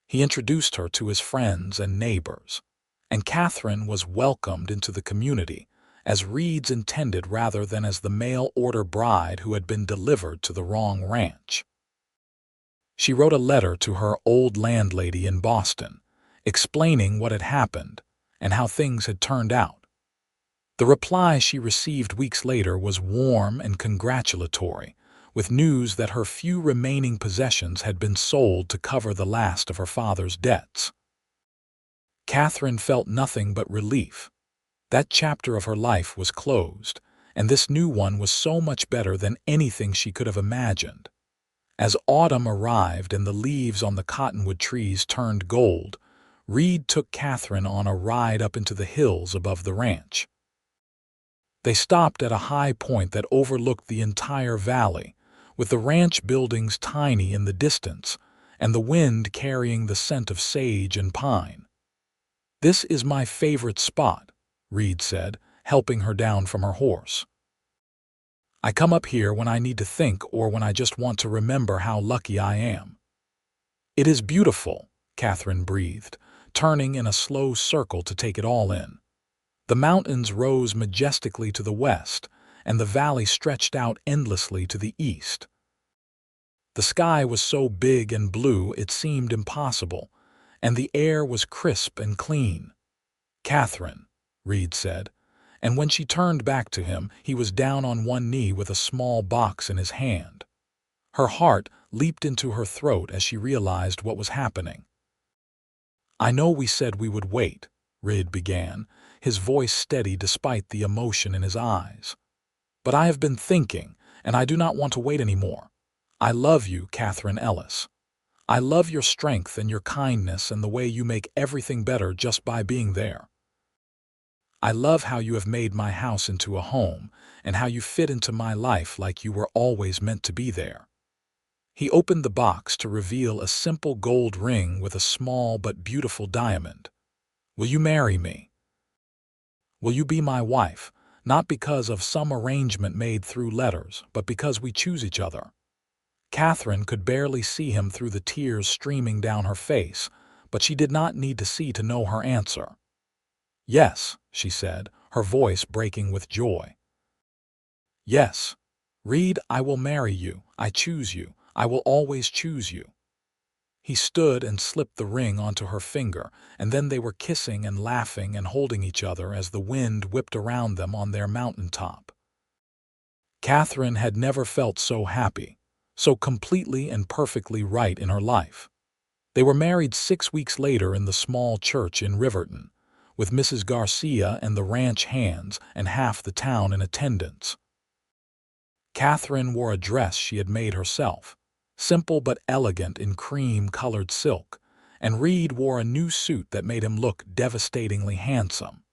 He introduced her to his friends and neighbors, and Katherine was welcomed into the community as Reed's intended rather than as the mail-order bride who had been delivered to the wrong ranch. She wrote a letter to her old landlady in Boston, explaining what had happened and how things had turned out. The reply she received weeks later was warm and congratulatory, with news that her few remaining possessions had been sold to cover the last of her father's debts. Katherine felt nothing but relief. That chapter of her life was closed, and this new one was so much better than anything she could have imagined. As autumn arrived and the leaves on the cottonwood trees turned gold, Reed took Katherine on a ride up into the hills above the ranch. They stopped at a high point that overlooked the entire valley, with the ranch buildings tiny in the distance and the wind carrying the scent of sage and pine. "This is my favorite spot," Reed said, helping her down from her horse. "I come up here when I need to think or when I just want to remember how lucky I am." "It is beautiful," Katherine breathed, turning in a slow circle to take it all in. The mountains rose majestically to the west, and the valley stretched out endlessly to the east. The sky was so big and blue it seemed impossible, and the air was crisp and clean. "Katherine," Reed said, and when she turned back to him, he was down on one knee with a small box in his hand. Her heart leaped into her throat as she realized what was happening. "I know we said we would wait," Reed began, his voice steady despite the emotion in his eyes. "But I have been thinking, and I do not want to wait anymore. I love you, Katherine Ellis. I love your strength and your kindness and the way you make everything better just by being there. I love how you have made my house into a home and how you fit into my life like you were always meant to be there." He opened the box to reveal a simple gold ring with a small but beautiful diamond. "Will you marry me? Will you be my wife, not because of some arrangement made through letters, but because we choose each other?" Katherine could barely see him through the tears streaming down her face, but she did not need to see to know her answer. "Yes," she said, her voice breaking with joy. "Yes, Reed, I will marry you. I choose you. I will always choose you." He stood and slipped the ring onto her finger, and then they were kissing and laughing and holding each other as the wind whipped around them on their mountaintop. Katherine had never felt so happy, so completely and perfectly right in her life. They were married 6 weeks later in the small church in Riverton, with Mrs. Garcia and the ranch hands and half the town in attendance. Katherine wore a dress she had made herself, simple but elegant in cream-colored silk, and Reed wore a new suit that made him look devastatingly handsome.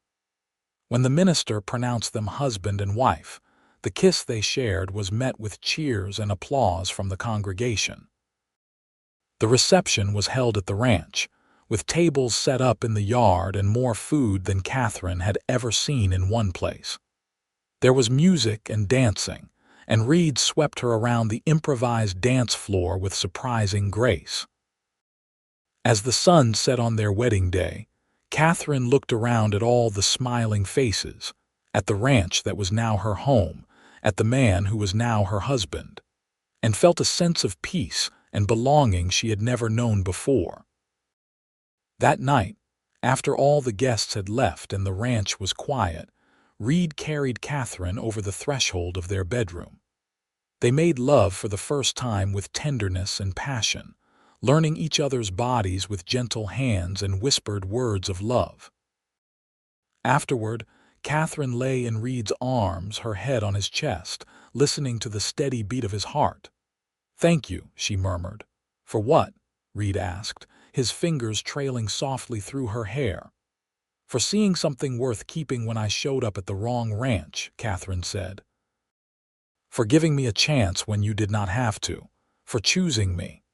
When the minister pronounced them husband and wife, the kiss they shared was met with cheers and applause from the congregation. The reception was held at the ranch, with tables set up in the yard and more food than Katherine had ever seen in one place. There was music and dancing, and Reed swept her around the improvised dance floor with surprising grace. As the sun set on their wedding day, Katherine looked around at all the smiling faces, at the ranch that was now her home, at the man who was now her husband, and felt a sense of peace and belonging she had never known before. That night, after all the guests had left and the ranch was quiet, Reed carried Katherine over the threshold of their bedroom. They made love for the first time with tenderness and passion, learning each other's bodies with gentle hands and whispered words of love. Afterward, Katherine lay in Reed's arms, her head on his chest, listening to the steady beat of his heart. "Thank you," she murmured. "For what?" Reed asked, his fingers trailing softly through her hair. "For seeing something worth keeping when I showed up at the wrong ranch," Katherine said. "For giving me a chance when you did not have to. For choosing me."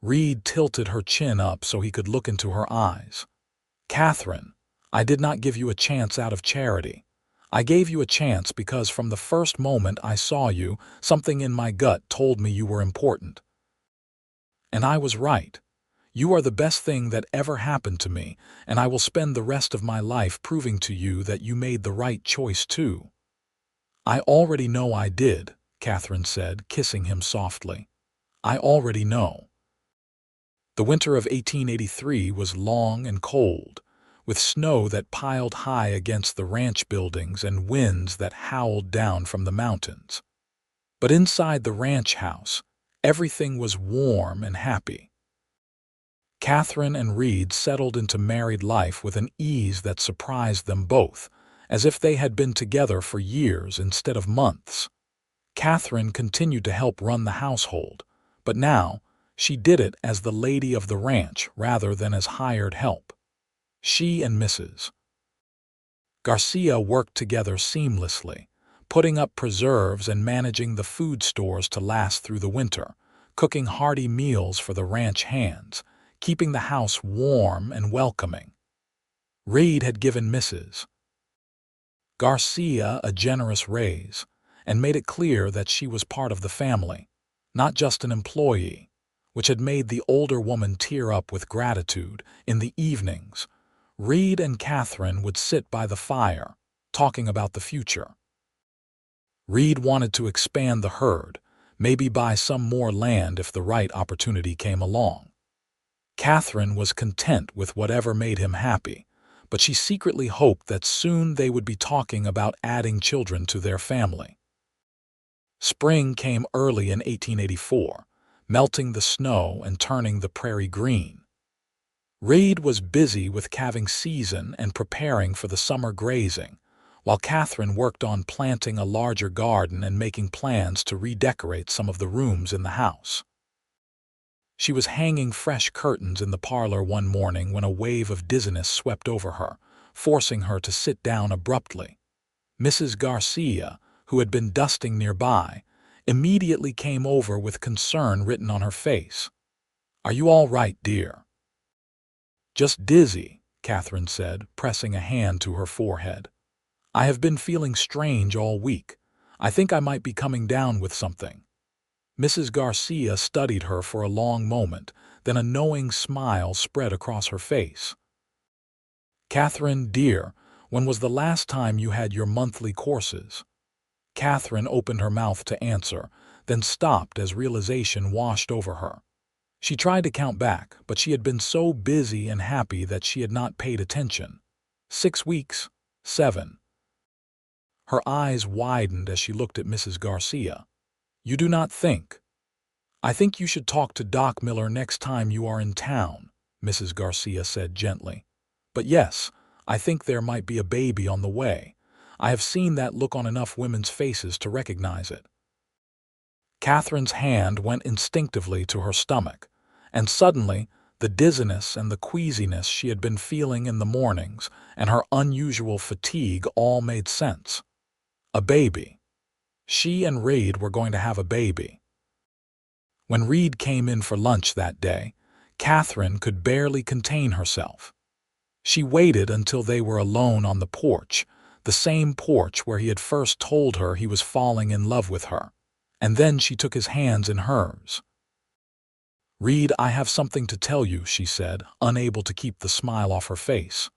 Reed tilted her chin up so he could look into her eyes. "Katherine, I did not give you a chance out of charity. I gave you a chance because from the first moment I saw you, something in my gut told me you were important. And I was right. You are the best thing that ever happened to me, and I will spend the rest of my life proving to you that you made the right choice too." "I already know I did," Katherine said, kissing him softly. "I already know." The winter of 1883 was long and cold, with snow that piled high against the ranch buildings and winds that howled down from the mountains. But inside the ranch house, everything was warm and happy. Katherine and Reed settled into married life with an ease that surprised them both, as if they had been together for years instead of months. Katherine continued to help run the household, but now she did it as the lady of the ranch rather than as hired help. She and Mrs. Garcia worked together seamlessly, putting up preserves and managing the food stores to last through the winter, cooking hearty meals for the ranch hands, keeping the house warm and welcoming. Reed had given Mrs. Garcia a generous raise and made it clear that she was part of the family, not just an employee, which had made the older woman tear up with gratitude. In the evenings, Reed and Katherine would sit by the fire, talking about the future. Reed wanted to expand the herd, maybe buy some more land if the right opportunity came along. Katherine was content with whatever made him happy, but she secretly hoped that soon they would be talking about adding children to their family. Spring came early in 1884, melting the snow and turning the prairie green. Reed was busy with calving season and preparing for the summer grazing, while Katherine worked on planting a larger garden and making plans to redecorate some of the rooms in the house. She was hanging fresh curtains in the parlor one morning when a wave of dizziness swept over her, forcing her to sit down abruptly. Mrs. Garcia, who had been dusting nearby, immediately came over with concern written on her face. "Are you all right, dear?" "Just dizzy," Katherine said, pressing a hand to her forehead. "I have been feeling strange all week. I think I might be coming down with something." Mrs. Garcia studied her for a long moment, then a knowing smile spread across her face. "Katherine, dear, when was the last time you had your monthly courses?" Katherine opened her mouth to answer, then stopped as realization washed over her. She tried to count back, but she had been so busy and happy that she had not paid attention. 6 weeks, 7. Her eyes widened as she looked at Mrs. Garcia. "You do not think?" "I think you should talk to Doc Miller next time you are in town," Mrs. Garcia said gently. "But yes, I think there might be a baby on the way. I have seen that look on enough women's faces to recognize it." Katherine's hand went instinctively to her stomach, and suddenly the dizziness and the queasiness she had been feeling in the mornings and her unusual fatigue all made sense. A baby. She and Reed were going to have a baby. When Reed came in for lunch that day, Katherine could barely contain herself. She waited until they were alone on the porch, the same porch where he had first told her he was falling in love with her, and then she took his hands in hers. "Reed, I have something to tell you," she said, unable to keep the smile off her face.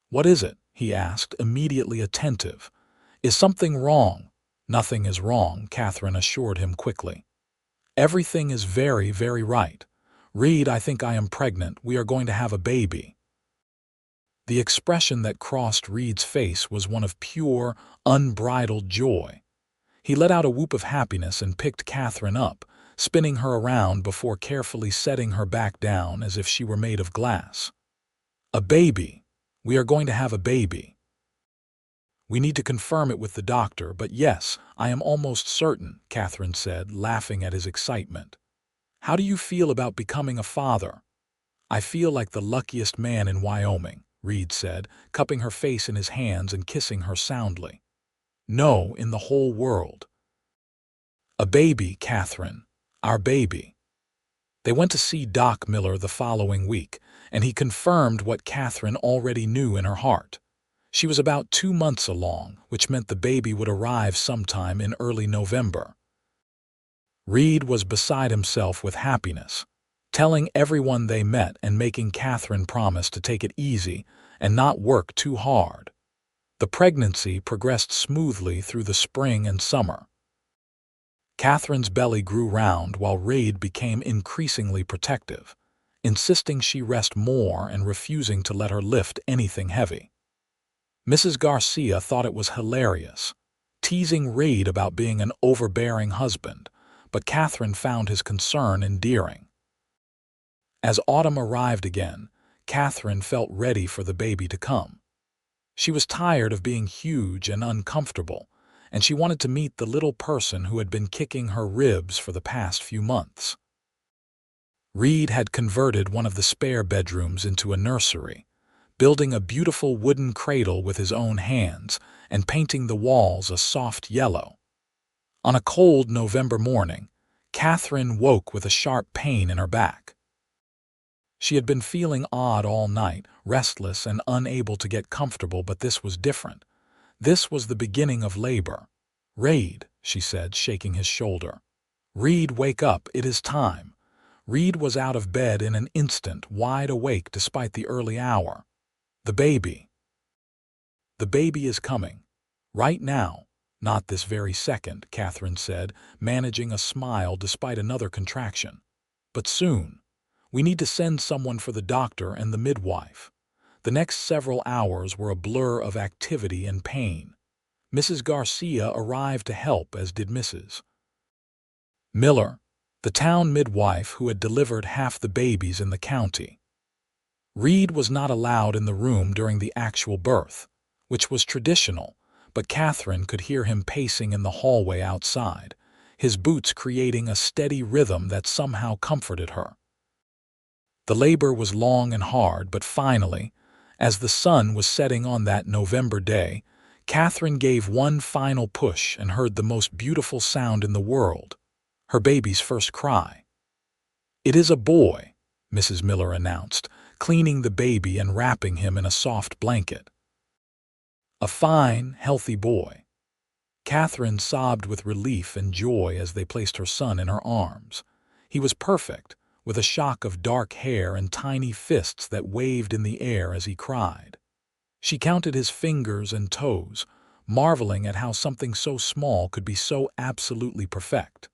"What is it?" he asked, immediately attentive. "Is something wrong?" "Nothing is wrong," Katherine assured him quickly. "Everything is very, very right. Reed, I think I am pregnant. We are going to have a baby." The expression that crossed Reed's face was one of pure, unbridled joy. He let out a whoop of happiness and picked Katherine up, spinning her around before carefully setting her back down as if she were made of glass. "A baby. We are going to have a baby. We need to confirm it with the doctor, but yes, I am almost certain," Katherine said, laughing at his excitement. "How do you feel about becoming a father?" "I feel like the luckiest man in Wyoming," Reed said, cupping her face in his hands and kissing her soundly. "No, in the whole world." "A baby, Katherine. Our baby." They went to see Doc Miller the following week, and he confirmed what Katherine already knew in her heart. She was about 2 months along, which meant the baby would arrive sometime in early November. Reed was beside himself with happiness, telling everyone they met and making Katherine promise to take it easy and not work too hard. The pregnancy progressed smoothly through the spring and summer. Katherine's belly grew round while Reed became increasingly protective, insisting she rest more and refusing to let her lift anything heavy. Mrs. Garcia thought it was hilarious, teasing Reed about being an overbearing husband, but Katherine found his concern endearing. As autumn arrived again, Katherine felt ready for the baby to come. She was tired of being huge and uncomfortable, and she wanted to meet the little person who had been kicking her ribs for the past few months. Reed had converted one of the spare bedrooms into a nursery, building a beautiful wooden cradle with his own hands and painting the walls a soft yellow. On a cold November morning, Katherine woke with a sharp pain in her back. She had been feeling odd all night, restless and unable to get comfortable, but this was different. This was the beginning of labor. "Reed," she said, shaking his shoulder. "Reed, wake up, it is time." Reed was out of bed in an instant, wide awake despite the early hour. "The baby. The baby is coming. Right now. Not this very second," Katherine said, managing a smile despite another contraction. "But soon. We need to send someone for the doctor and the midwife." The next several hours were a blur of activity and pain. Mrs. Garcia arrived to help, as did Mrs. Miller, the town midwife who had delivered half the babies in the county. Reed was not allowed in the room during the actual birth, which was traditional, but Katherine could hear him pacing in the hallway outside, his boots creating a steady rhythm that somehow comforted her. The labor was long and hard, but finally, as the sun was setting on that November day, Katherine gave one final push and heard the most beautiful sound in the world, her baby's first cry. "It is a boy," Mrs. Miller announced, cleaning the baby and wrapping him in a soft blanket. "A fine, healthy boy." Katherine sobbed with relief and joy as they placed her son in her arms. He was perfect, with a shock of dark hair and tiny fists that waved in the air as he cried. She counted his fingers and toes, marveling at how something so small could be so absolutely perfect.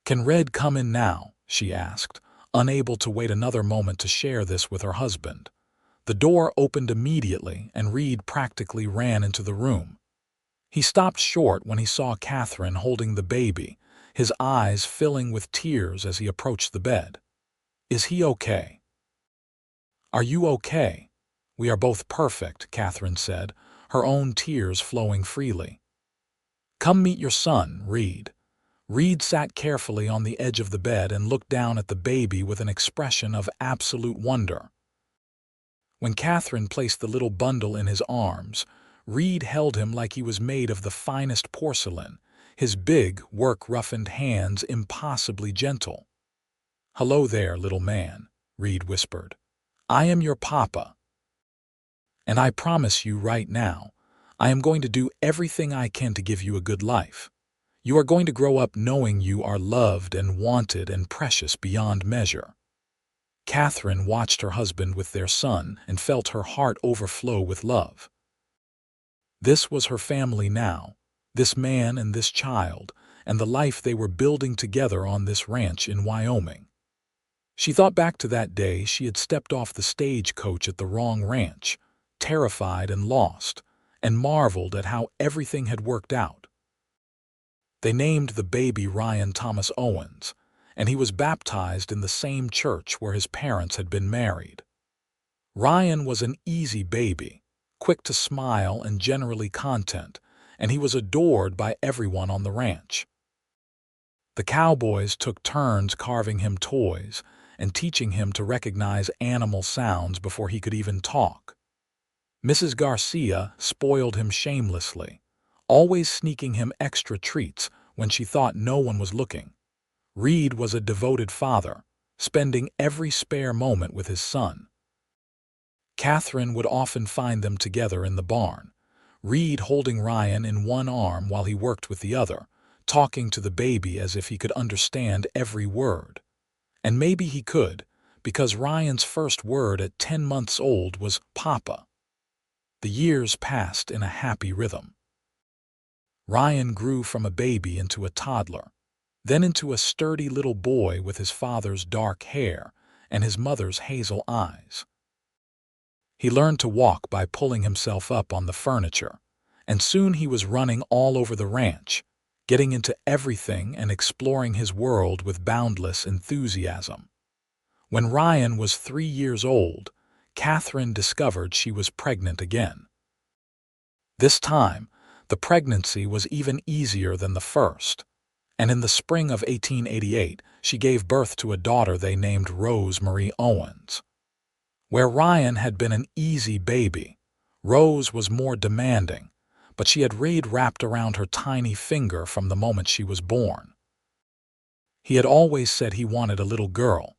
"Can Red come in now?" she asked, unable to wait another moment to share this with her husband. The door opened immediately, and Reed practically ran into the room. He stopped short when he saw Katherine holding the baby, his eyes filling with tears as he approached the bed. "Is he okay?" "Are you okay? We are both perfect," Katherine said, her own tears flowing freely. "Come meet your son, Reed." Reed sat carefully on the edge of the bed and looked down at the baby with an expression of absolute wonder. When Katherine placed the little bundle in his arms, Reed held him like he was made of the finest porcelain, his big, work-roughened hands impossibly gentle. "Hello there, little man," Reed whispered. "I am your papa. And I promise you right now, I am going to do everything I can to give you a good life. You are going to grow up knowing you are loved and wanted and precious beyond measure." Katherine watched her husband with their son and felt her heart overflow with love. This was her family now, this man and this child, and the life they were building together on this ranch in Wyoming. She thought back to that day she had stepped off the stagecoach at the wrong ranch, terrified and lost, and marveled at how everything had worked out. They named the baby Ryan Thomas Owens, and he was baptized in the same church where his parents had been married. Ryan was an easy baby, quick to smile and generally content, and he was adored by everyone on the ranch. The cowboys took turns carving him toys and teaching him to recognize animal sounds before he could even talk. Mrs. Garcia spoiled him shamelessly, always sneaking him extra treats when she thought no one was looking. Reed was a devoted father, spending every spare moment with his son. Katherine would often find them together in the barn, Reed holding Ryan in one arm while he worked with the other, talking to the baby as if he could understand every word. And maybe he could, because Ryan's first word at 10 months old was "Papa." The years passed in a happy rhythm. Ryan grew from a baby into a toddler, then into a sturdy little boy with his father's dark hair and his mother's hazel eyes. He learned to walk by pulling himself up on the furniture, and soon he was running all over the ranch, getting into everything and exploring his world with boundless enthusiasm. When Ryan was 3 years old, Katherine discovered she was pregnant again. This time, the pregnancy was even easier than the first, and in the spring of 1888, she gave birth to a daughter they named Rose Marie Owens. Where Ryan had been an easy baby, Rose was more demanding, but she had Reed wrapped around her tiny finger from the moment she was born. He had always said he wanted a little girl,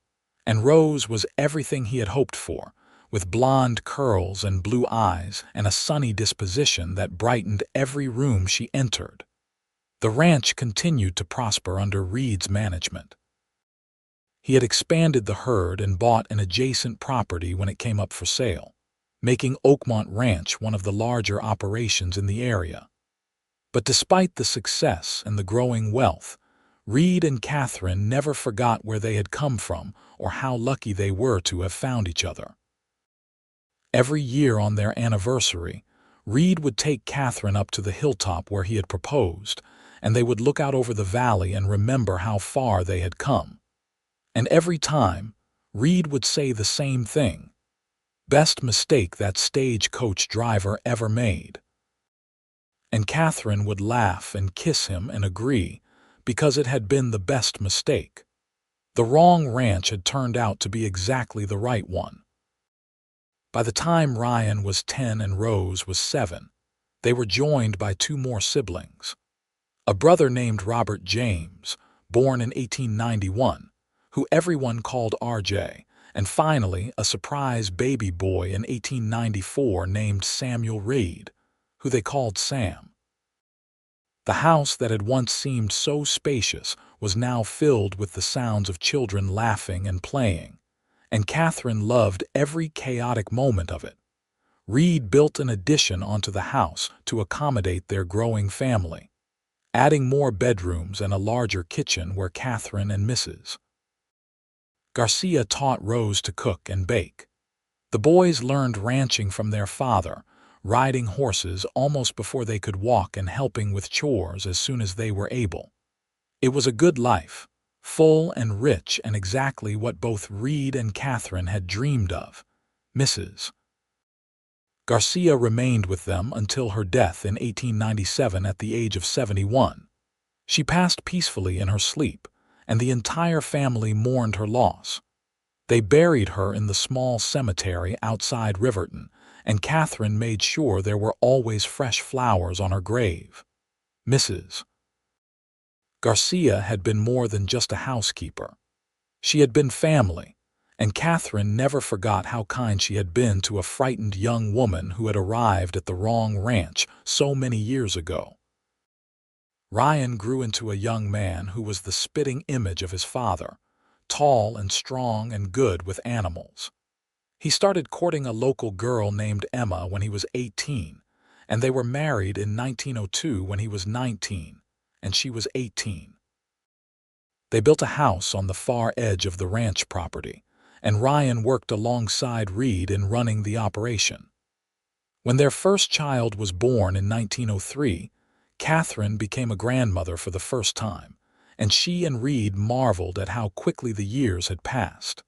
and Rose was everything he had hoped for, with blonde curls and blue eyes and a sunny disposition that brightened every room she entered. The ranch continued to prosper under Reed's management. He had expanded the herd and bought an adjacent property when it came up for sale, making Oakmont Ranch one of the larger operations in the area. But despite the success and the growing wealth, Reed and Katherine never forgot where they had come from or how lucky they were to have found each other. Every year on their anniversary, Reed would take Katherine up to the hilltop where he had proposed, and they would look out over the valley and remember how far they had come. And every time, Reed would say the same thing: "Best mistake that stagecoach driver ever made." And Katherine would laugh and kiss him and agree, because it had been the best mistake. The wrong ranch had turned out to be exactly the right one. By the time Ryan was 10 and Rose was 7, They were joined by two more siblings. A brother named Robert James, born in 1891, who everyone called RJ, and finally a surprise baby boy in 1894 named Samuel Reed, who they called Sam. The house that had once seemed so spacious was now filled with the sounds of children laughing and playing, and Katherine loved every chaotic moment of it. Reed built an addition onto the house to accommodate their growing family, adding more bedrooms and a larger kitchen where Katherine and Mrs. Garcia taught Rose to cook and bake. The boys learned ranching from their father, riding horses almost before they could walk and helping with chores as soon as they were able. It was a good life, full and rich and exactly what both Reed and Katherine had dreamed of. Mrs. Garcia remained with them until her death in 1897 at the age of 71. She passed peacefully in her sleep, and the entire family mourned her loss. They buried her in the small cemetery outside Riverton, and Katherine made sure there were always fresh flowers on her grave. Mrs. Garcia had been more than just a housekeeper. She had been family, and Katherine never forgot how kind she had been to a frightened young woman who had arrived at the wrong ranch so many years ago. Ryan grew into a young man who was the spitting image of his father, tall and strong and good with animals. He started courting a local girl named Emma when he was 18, and they were married in 1902 when he was 19, and she was 18. They built a house on the far edge of the ranch property, and Ryan worked alongside Reed in running the operation. When their first child was born in 1903, Katherine became a grandmother for the first time, and she and Reed marveled at how quickly the years had passed.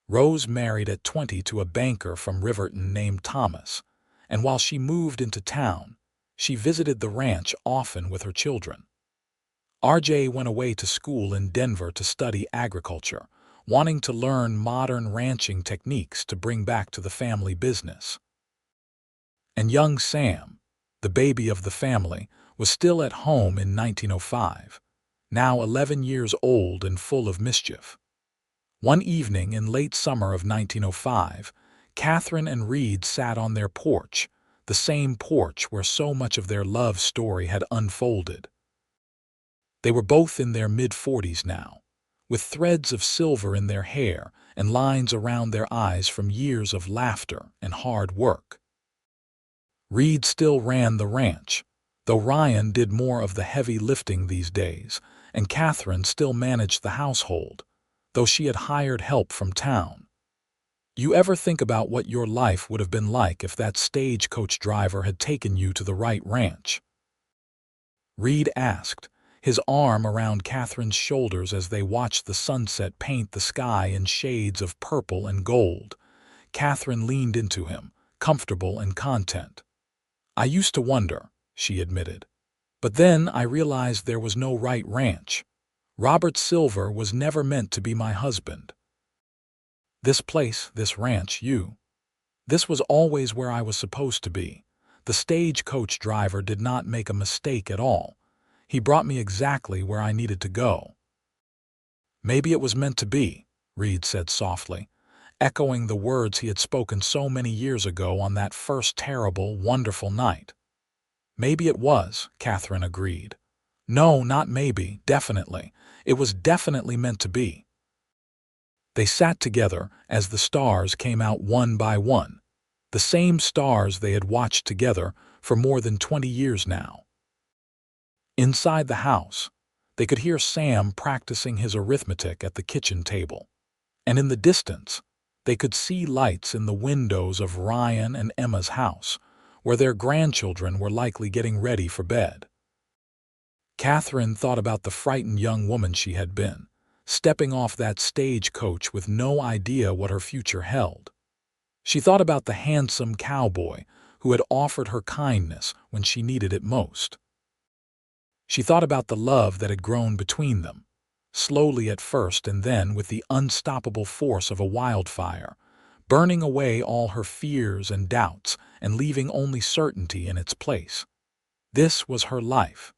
Rose married at 20 to a banker from Riverton named Thomas, and while she moved into town, she visited the ranch often with her children. RJ went away to school in Denver to study agriculture, wanting to learn modern ranching techniques to bring back to the family business. And young Sam, the baby of the family, was still at home in 1905, now 11 years old and full of mischief. One evening in late summer of 1905, Katherine and Reed sat on their porch, the same porch where so much of their love story had unfolded. They were both in their mid-40s now, with threads of silver in their hair and lines around their eyes from years of laughter and hard work. Reed still ran the ranch, though Ryan did more of the heavy lifting these days, and Katherine still managed the household, though she had hired help from town. You ever think about what your life would have been like if that stagecoach driver had taken you to the right ranch? Reed asked, his arm around Katherine's shoulders as they watched the sunset paint the sky in shades of purple and gold. Katherine leaned into him, comfortable and content. "I used to wonder," she admitted. "But then I realized there was no right ranch. Robert Silver was never meant to be my husband. This place, this ranch, this was always where I was supposed to be. The stagecoach driver did not make a mistake at all. He brought me exactly where I needed to go." "Maybe it was meant to be," Reed said softly, echoing the words he had spoken so many years ago on that first terrible, wonderful night. "Maybe it was," Katherine agreed. "No, not maybe, definitely. It was definitely meant to be." They sat together as the stars came out one by one, the same stars they had watched together for more than 20 years now. Inside the house, they could hear Sam practicing his arithmetic at the kitchen table, and in the distance, they could see lights in the windows of Ryan and Emma's house, where their grandchildren were likely getting ready for bed. Katherine thought about the frightened young woman she had been, stepping off that stagecoach with no idea what her future held. She thought about the handsome cowboy who had offered her kindness when she needed it most. She thought about the love that had grown between them, slowly at first and then with the unstoppable force of a wildfire, burning away all her fears and doubts and leaving only certainty in its place. This was her life,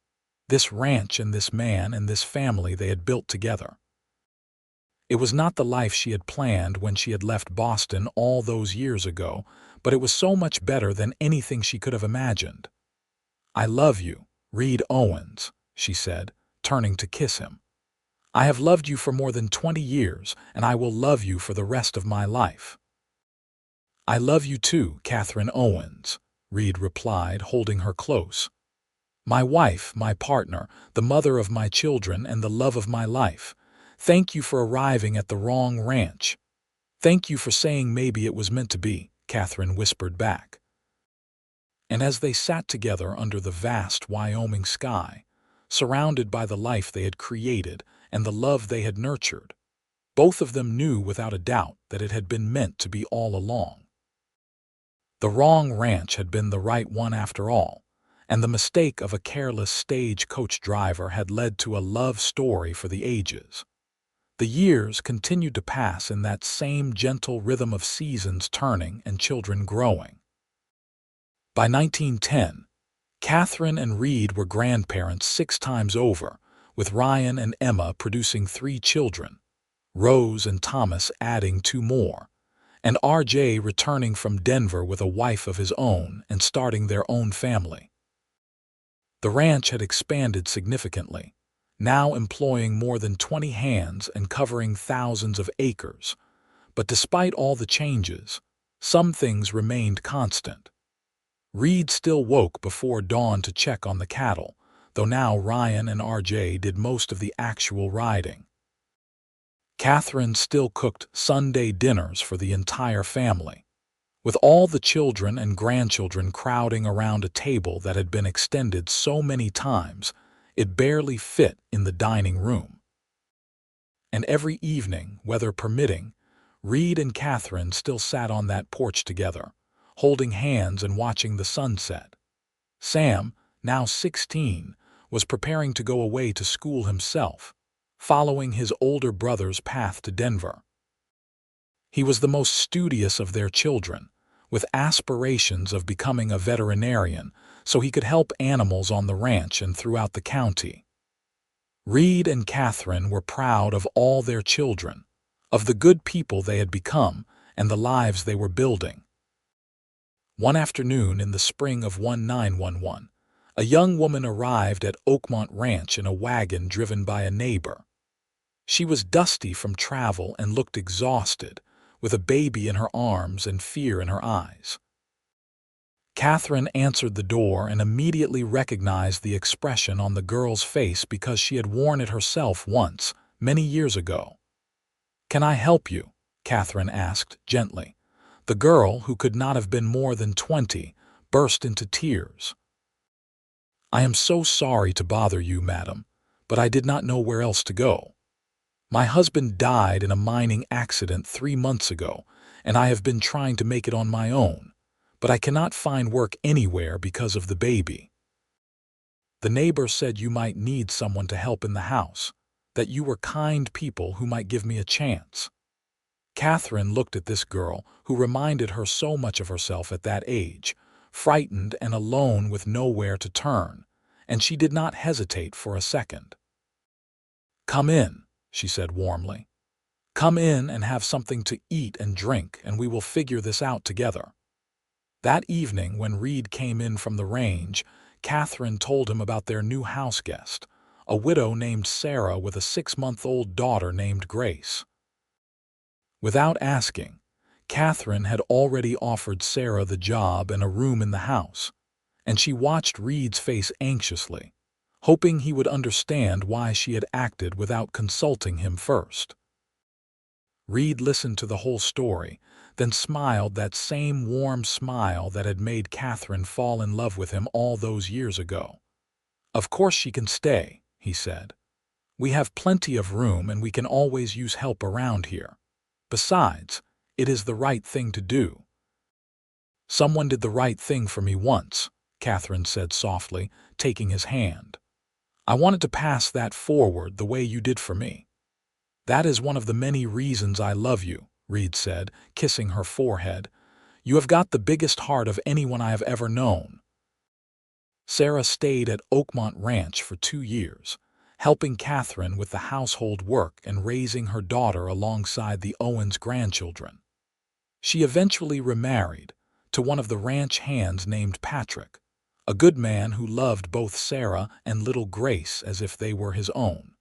this ranch and this man and this family they had built together. It was not the life she had planned when she had left Boston all those years ago, but it was so much better than anything she could have imagined. "I love you, Reed Owens," she said, turning to kiss him. "I have loved you for more than 20 years, and I will love you for the rest of my life." "I love you too, Katherine Owens," Reed replied, holding her close. "My wife, my partner, the mother of my children, and the love of my life. Thank you for arriving at the wrong ranch." "Thank you for saying maybe it was meant to be," Katherine whispered back. And as they sat together under the vast Wyoming sky, surrounded by the life they had created and the love they had nurtured, both of them knew without a doubt that it had been meant to be all along. The wrong ranch had been the right one after all, and the mistake of a careless stagecoach driver had led to a love story for the ages. The years continued to pass in that same gentle rhythm of seasons turning and children growing. By 1910, Katherine and Reed were grandparents 6 times over, with Ryan and Emma producing 3 children, Rose and Thomas adding 2 more, and RJ returning from Denver with a wife of his own and starting their own family. The ranch had expanded significantly, now employing more than 20 hands and covering thousands of acres. But despite all the changes, some things remained constant. Reed still woke before dawn to check on the cattle, though now Ryan and RJ did most of the actual riding. Katherine still cooked Sunday dinners for the entire family, with all the children and grandchildren crowding around a table that had been extended so many times it barely fit in the dining room. And every evening, weather permitting, Reed and Katherine still sat on that porch together, holding hands and watching the sunset. Sam, now 16, was preparing to go away to school himself, following his older brother's path to Denver. He was the most studious of their children, with aspirations of becoming a veterinarian so he could help animals on the ranch and throughout the county. Reed and Katherine were proud of all their children, of the good people they had become and the lives they were building. One afternoon in the spring of 1911, a young woman arrived at Oakmont Ranch in a wagon driven by a neighbor. She was dusty from travel and looked exhausted, with a baby in her arms and fear in her eyes. Katherine answered the door and immediately recognized the expression on the girl's face because she had worn it herself once, many years ago. "Can I help you?" Katherine asked gently. The girl, who could not have been more than 20, burst into tears. "I am so sorry to bother you, madam, but I did not know where else to go. My husband died in a mining accident 3 months ago, and I have been trying to make it on my own, but I cannot find work anywhere because of the baby. The neighbor said you might need someone to help in the house, that you were kind people who might give me a chance." Katherine looked at this girl, who reminded her so much of herself at that age, frightened and alone with nowhere to turn, and she did not hesitate for a second. "Come in," she said warmly. "Come in and have something to eat and drink, and we will figure this out together." That evening, when Reed came in from the range, Katherine told him about their new house guest, a widow named Sarah with a 6-month-old daughter named Grace. Without asking, Katherine had already offered Sarah the job and a room in the house, and she watched Reed's face anxiously, hoping he would understand why she had acted without consulting him first. Reed listened to the whole story, then smiled that same warm smile that had made Katherine fall in love with him all those years ago. "Of course she can stay," he said. "We have plenty of room and we can always use help around here. Besides, it is the right thing to do." "Someone did the right thing for me once," Katherine said softly, taking his hand. "I wanted to pass that forward the way you did for me. That is one of the many reasons I love you, Reed said, kissing her forehead. "You have got the biggest heart of anyone I have ever known." Sarah stayed at Oakmont Ranch for 2 years, helping Katherine with the household work and raising her daughter alongside the Owens grandchildren. She eventually remarried to one of the ranch hands named Patrick, a good man who loved both Sarah and little Grace as if they were his own.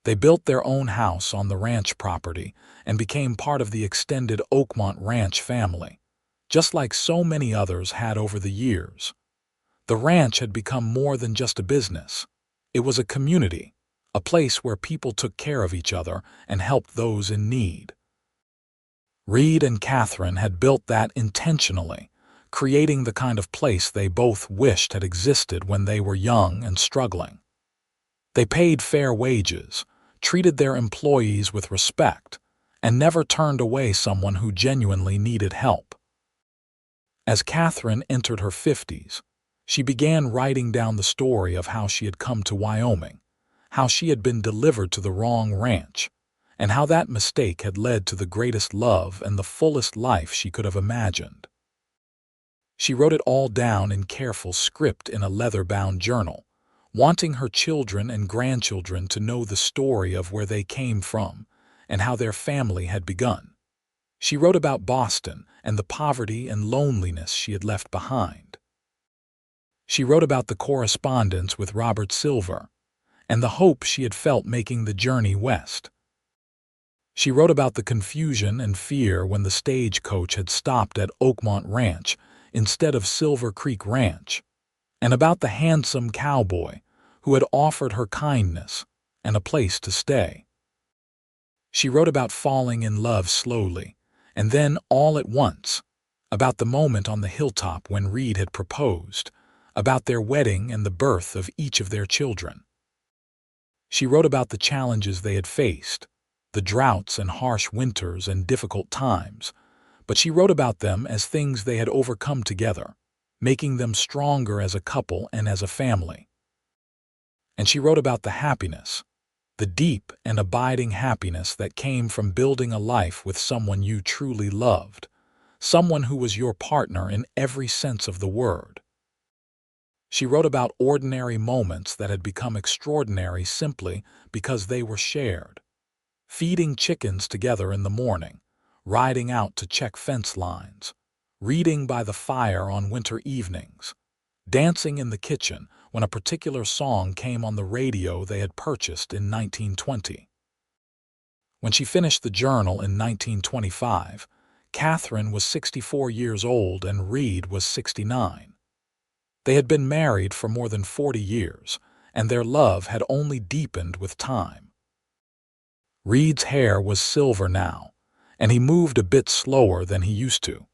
They built their own house on the ranch property and became part of the extended Oakmont Ranch family, just like so many others had over the years. The ranch had become more than just a business. It was a community, a place where people took care of each other and helped those in need. Reed and Katherine had built that intentionally, creating the kind of place they both wished had existed when they were young and struggling. They paid fair wages, treated their employees with respect, and never turned away someone who genuinely needed help. As Katherine entered her 50s, she began writing down the story of how she had come to Wyoming, how she had been delivered to the wrong ranch, and how that mistake had led to the greatest love and the fullest life she could have imagined. She wrote it all down in careful script in a leather-bound journal, wanting her children and grandchildren to know the story of where they came from and how their family had begun. She wrote about Boston and the poverty and loneliness she had left behind. She wrote about the correspondence with Robert Silver and the hope she had felt making the journey west. She wrote about the confusion and fear when the stagecoach had stopped at Oakmont Ranch instead of Silver Creek Ranch, and about the handsome cowboy who had offered her kindness and a place to stay. She wrote about falling in love slowly, and then all at once, about the moment on the hilltop when Reed had proposed, about their wedding and the birth of each of their children. She wrote about the challenges they had faced, the droughts and harsh winters and difficult times, but she wrote about them as things they had overcome together, making them stronger as a couple and as a family. And she wrote about the happiness, the deep and abiding happiness that came from building a life with someone you truly loved, someone who was your partner in every sense of the word. She wrote about ordinary moments that had become extraordinary simply because they were shared. Feeding chickens together in the morning, riding out to check fence lines, reading by the fire on winter evenings, dancing in the kitchen when a particular song came on the radio they had purchased in 1920. When she finished the journal in 1925, Katherine was 64 years old and Reed was 69. They had been married for more than 40 years, and their love had only deepened with time. Reed's hair was silver now, and he moved a bit slower than he used to,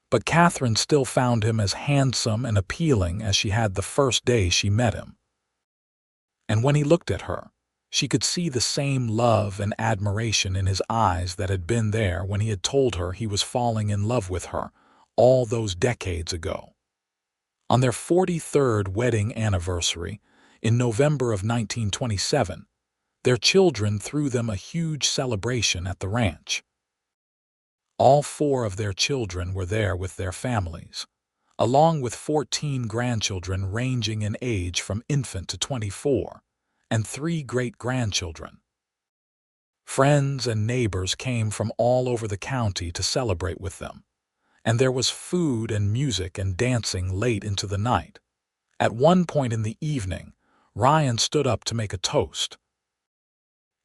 but Katherine still found him as handsome and appealing as she had the first day she met him. And when he looked at her, she could see the same love and admiration in his eyes that had been there when he had told her he was falling in love with her all those decades ago. On their 43rd wedding anniversary, in November of 1927, their children threw them a huge celebration at the ranch. All 4 of their children were there with their families, along with 14 grandchildren ranging in age from infant to 24, and 3 great-grandchildren. Friends and neighbors came from all over the county to celebrate with them, and there was food and music and dancing late into the night. At one point in the evening, Ryan stood up to make a toast.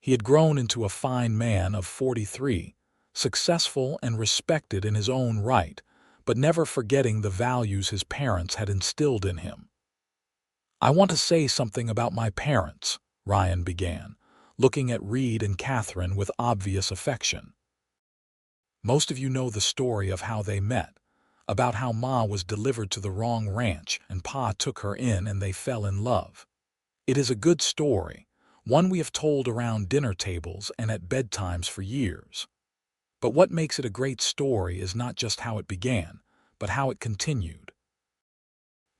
He had grown into a fine man of 43, successful and respected in his own right, but never forgetting the values his parents had instilled in him. "I want to say something about my parents," Ryan began, looking at Reed and Katherine with obvious affection. "Most of you know the story of how they met, about how Ma was delivered to the wrong ranch and Pa took her in and they fell in love. It is a good story, one we have told around dinner tables and at bedtimes for years. But what makes it a great story is not just how it began, but how it continued.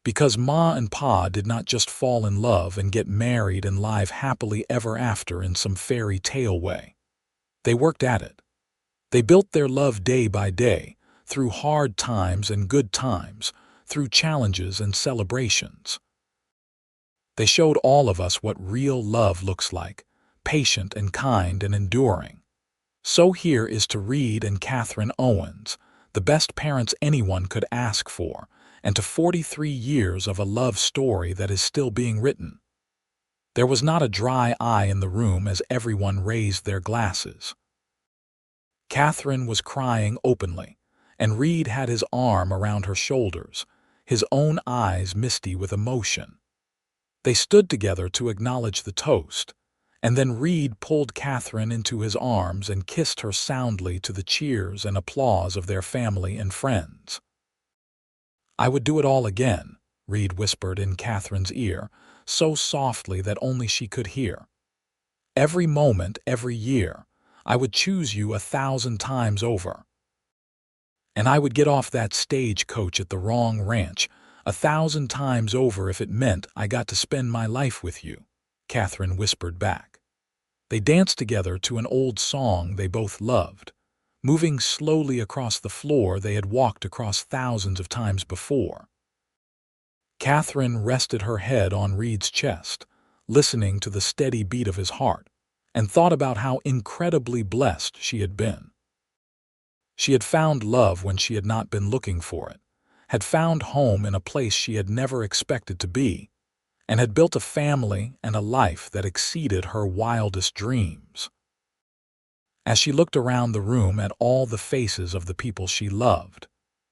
Because Ma and Pa did not just fall in love and get married and live happily ever after in some fairy tale way. They worked at it. They built their love day by day, through hard times and good times, through challenges and celebrations. They showed all of us what real love looks like, patient and kind and enduring. So here is to Reed and Katherine Owens, the best parents anyone could ask for, and to 43 years of a love story that is still being written. There was not a dry eye in the room as everyone raised their glasses. Katherine was crying openly, and Reed had his arm around her shoulders, his own eyes misty with emotion. They stood together to acknowledge the toast, and then Reed pulled Katherine into his arms and kissed her soundly to the cheers and applause of their family and friends. "I would do it all again," Reed whispered in Katherine's ear, so softly that only she could hear. "Every moment, every year, I would choose you 1,000 times over. And I would get off that stagecoach at the wrong ranch 1,000 times over if it meant I got to spend my life with you," Katherine whispered back. They danced together to an old song they both loved, moving slowly across the floor they had walked across thousands of times before. Katherine rested her head on Reed's chest, listening to the steady beat of his heart, and thought about how incredibly blessed she had been. She had found love when she had not been looking for it, had found home in a place she had never expected to be, and had built a family and a life that exceeded her wildest dreams. As she looked around the room at all the faces of the people she loved,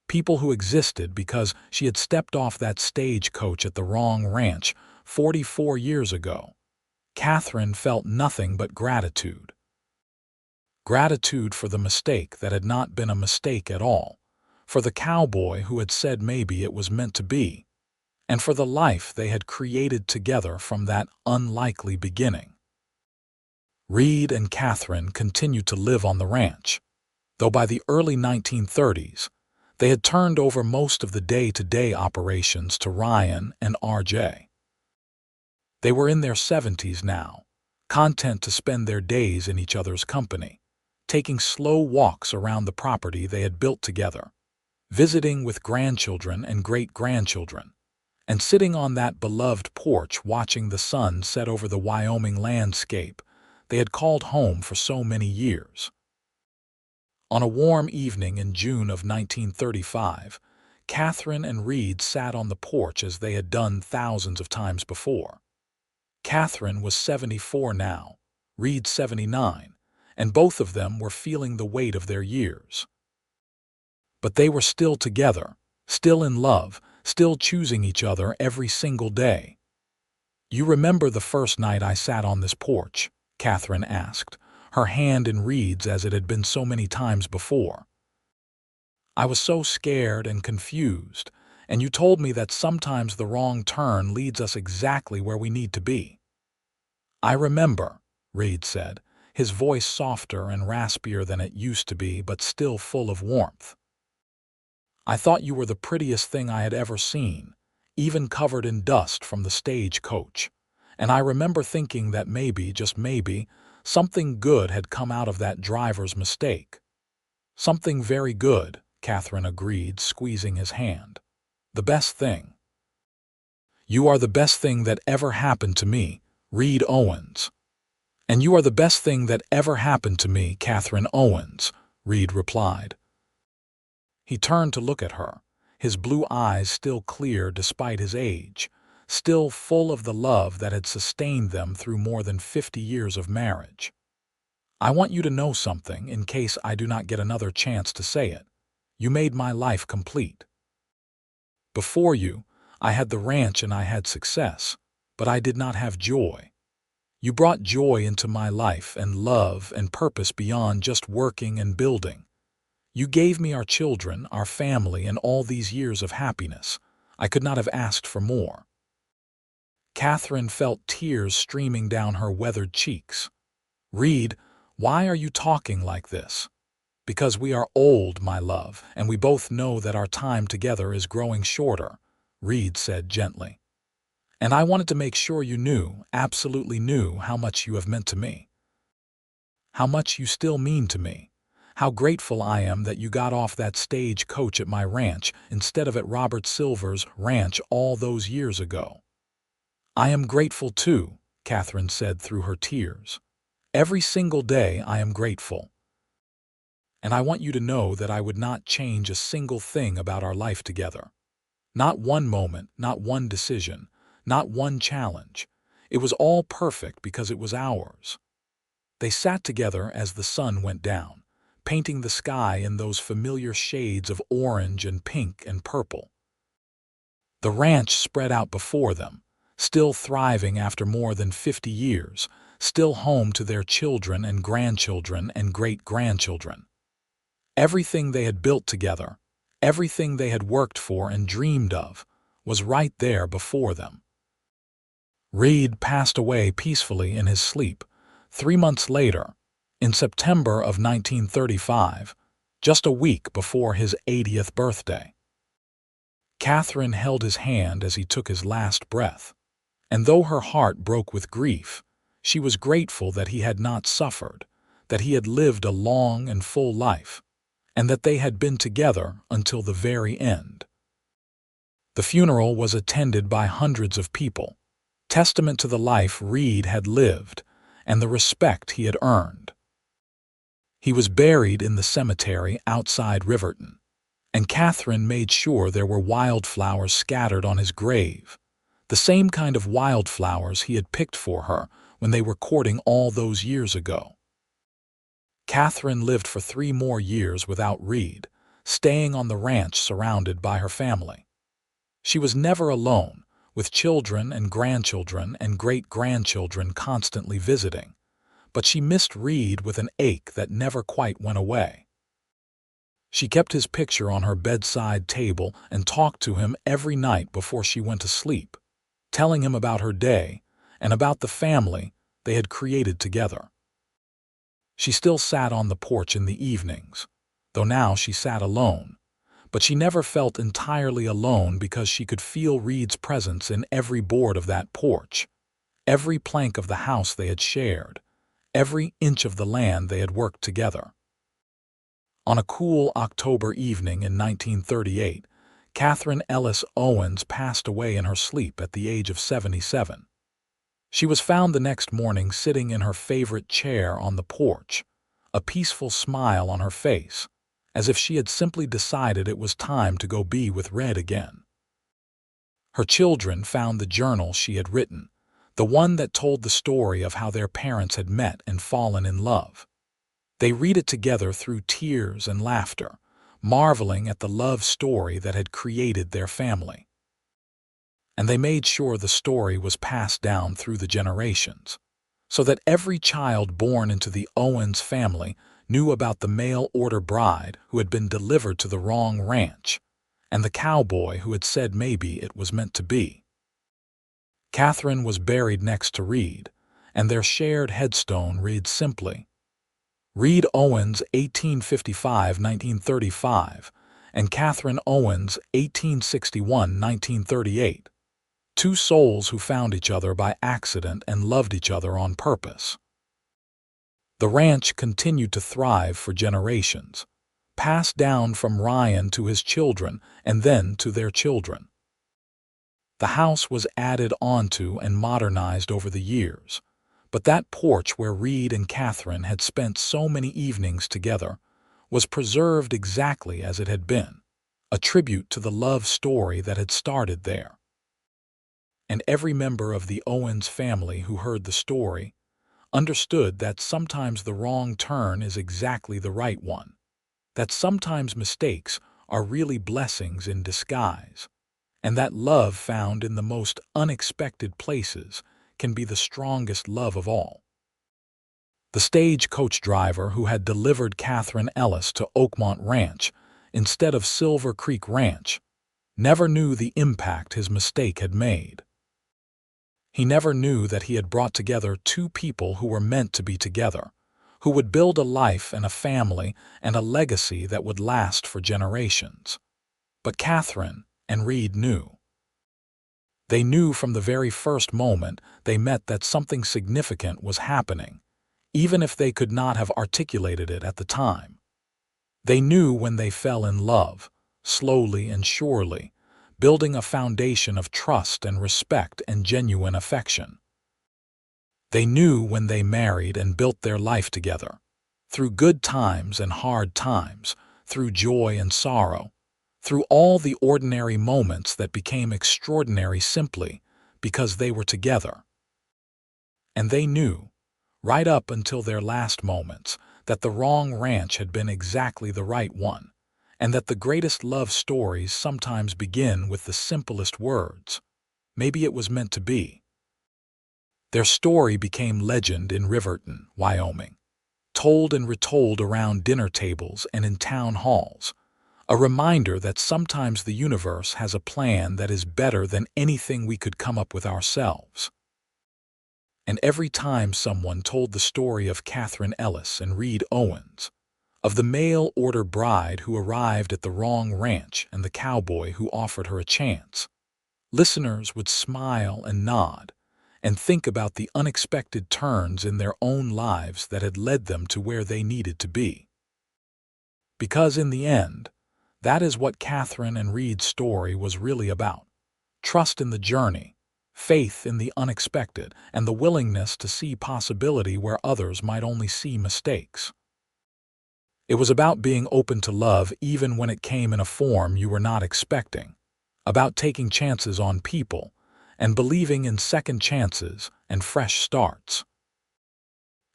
people who existed because she had stepped off that stagecoach at the wrong ranch 44 years ago, Katherine felt nothing but gratitude. Gratitude for the mistake that had not been a mistake at all, for the cowboy who had said maybe it was meant to be, and for the life they had created together from that unlikely beginning. Reed and Katherine continued to live on the ranch, though by the early 1930s, they had turned over most of the day-to-day operations to Ryan and RJ. They were in their 70s now, content to spend their days in each other's company, taking slow walks around the property they had built together, visiting with grandchildren and great-grandchildren, and sitting on that beloved porch watching the sun set over the Wyoming landscape they had called home for so many years. On a warm evening in June of 1935, Katherine and Reed sat on the porch as they had done thousands of times before. Katherine was 74 now, Reed 79, and both of them were feeling the weight of their years. But they were still together, still in love, still choosing each other every single day. "You remember the first night I sat on this porch?" Katherine asked, her hand in Reed's as it had been so many times before. "I was so scared and confused, and you told me that sometimes the wrong turn leads us exactly where we need to be." "I remember," Reed said, his voice softer and raspier than it used to be, but still full of warmth. "I thought you were the prettiest thing I had ever seen, even covered in dust from the stagecoach, and I remember thinking that maybe, just maybe, something good had come out of that driver's mistake." "Something very good," Katherine agreed, squeezing his hand. "The best thing." "You are the best thing that ever happened to me, Reed Owens." "And you are the best thing that ever happened to me, Katherine Owens," Reed replied. He turned to look at her, his blue eyes still clear despite his age, still full of the love that had sustained them through more than 50 years of marriage. "I want you to know something in case I do not get another chance to say it. You made my life complete. Before you, I had the ranch and I had success, but I did not have joy. You brought joy into my life and love and purpose beyond just working and building. You gave me our children, our family, and all these years of happiness. I could not have asked for more." Katherine felt tears streaming down her weathered cheeks. "Reed, why are you talking like this?" "Because we are old, my love, and we both know that our time together is growing shorter," Reed said gently. "And I wanted to make sure you knew, absolutely knew, how much you have meant to me. How much you still mean to me. How grateful I am that you got off that stagecoach at my ranch instead of at Robert Silver's ranch all those years ago." "I am grateful too," Katherine said through her tears. "Every single day I am grateful. And I want you to know that I would not change a single thing about our life together. Not one moment, not one decision, not one challenge. It was all perfect because it was ours." They sat together as the sun went down, painting the sky in those familiar shades of orange and pink and purple. The ranch spread out before them, still thriving after more than 50 years, still home to their children and grandchildren and great-grandchildren. Everything they had built together, everything they had worked for and dreamed of, was right there before them. Reed passed away peacefully in his sleep 3 months later, in September of 1935, just a week before his 80th birthday. Katherine held his hand as he took his last breath, and though her heart broke with grief, she was grateful that he had not suffered, that he had lived a long and full life, and that they had been together until the very end. The funeral was attended by hundreds of people, testament to the life Reed had lived and the respect he had earned. He was buried in the cemetery outside Riverton, and Katherine made sure there were wildflowers scattered on his grave, the same kind of wildflowers he had picked for her when they were courting all those years ago. Katherine lived for 3 more years without Reed, staying on the ranch surrounded by her family. She was never alone, with children and grandchildren and great-grandchildren constantly visiting, but she missed Reed with an ache that never quite went away. She kept his picture on her bedside table and talked to him every night before she went to sleep, telling him about her day and about the family they had created together. She still sat on the porch in the evenings, though now she sat alone, but she never felt entirely alone because she could feel Reed's presence in every board of that porch, every plank of the house they had shared, every inch of the land they had worked together. On a cool October evening in 1938, Katherine Ellis Owens passed away in her sleep at the age of 77. She was found the next morning sitting in her favorite chair on the porch, a peaceful smile on her face, as if she had simply decided it was time to go be with Red again. Her children found the journal she had written, the one that told the story of how their parents had met and fallen in love. They read it together through tears and laughter, marveling at the love story that had created their family. And they made sure the story was passed down through the generations, so that every child born into the Owens family knew about the mail-order bride who had been delivered to the wrong ranch, and the cowboy who had said maybe it was meant to be. Katherine was buried next to Reed, and their shared headstone reads simply, Reed Owens, 1855–1935, and Katherine Owens, 1861–1938. 2 souls who found each other by accident and loved each other on purpose. The ranch continued to thrive for generations, passed down from Ryan to his children and then to their children. The house was added onto and modernized over the years, but that porch where Reed and Katherine had spent so many evenings together was preserved exactly as it had been, a tribute to the love story that had started there. And every member of the Owens family who heard the story understood that sometimes the wrong turn is exactly the right one, that sometimes mistakes are really blessings in disguise, and that love found in the most unexpected places can be the strongest love of all. The stagecoach driver who had delivered Katherine Ellis to Oakmont Ranch instead of Silver Creek Ranch never knew the impact his mistake had made. He never knew that he had brought together 2 people who were meant to be together, who would build a life and a family and a legacy that would last for generations. But Katherine and Reed knew. They knew from the very first moment they met that something significant was happening, even if they could not have articulated it at the time. They knew when they fell in love, slowly and surely, building a foundation of trust and respect and genuine affection. They knew when they married and built their life together, through good times and hard times, through joy and sorrow, through all the ordinary moments that became extraordinary simply because they were together. And they knew, right up until their last moments, that the wrong ranch had been exactly the right one, and that the greatest love stories sometimes begin with the simplest words. Maybe it was meant to be. Their story became legend in Riverton, Wyoming, told and retold around dinner tables and in town halls, a reminder that sometimes the universe has a plan that is better than anything we could come up with ourselves. And every time someone told the story of Katherine Ellis and Reed Owens, of the mail-order bride who arrived at the wrong ranch and the cowboy who offered her a chance, listeners would smile and nod and think about the unexpected turns in their own lives that had led them to where they needed to be. Because in the end, that is what Katherine and Reed's story was really about: trust in the journey, faith in the unexpected, and the willingness to see possibility where others might only see mistakes. It was about being open to love even when it came in a form you were not expecting, about taking chances on people, and believing in second chances and fresh starts.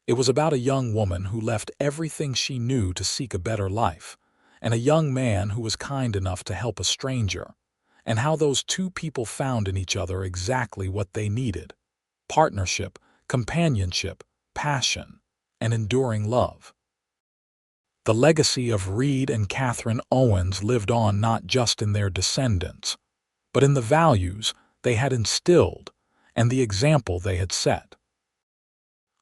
It was about a young woman who left everything she knew to seek a better life, and a young man who was kind enough to help a stranger, and how those two people found in each other exactly what they needed: partnership, companionship, passion, and enduring love. The legacy of Reed and Katherine Owens lived on not just in their descendants, but in the values they had instilled and the example they had set.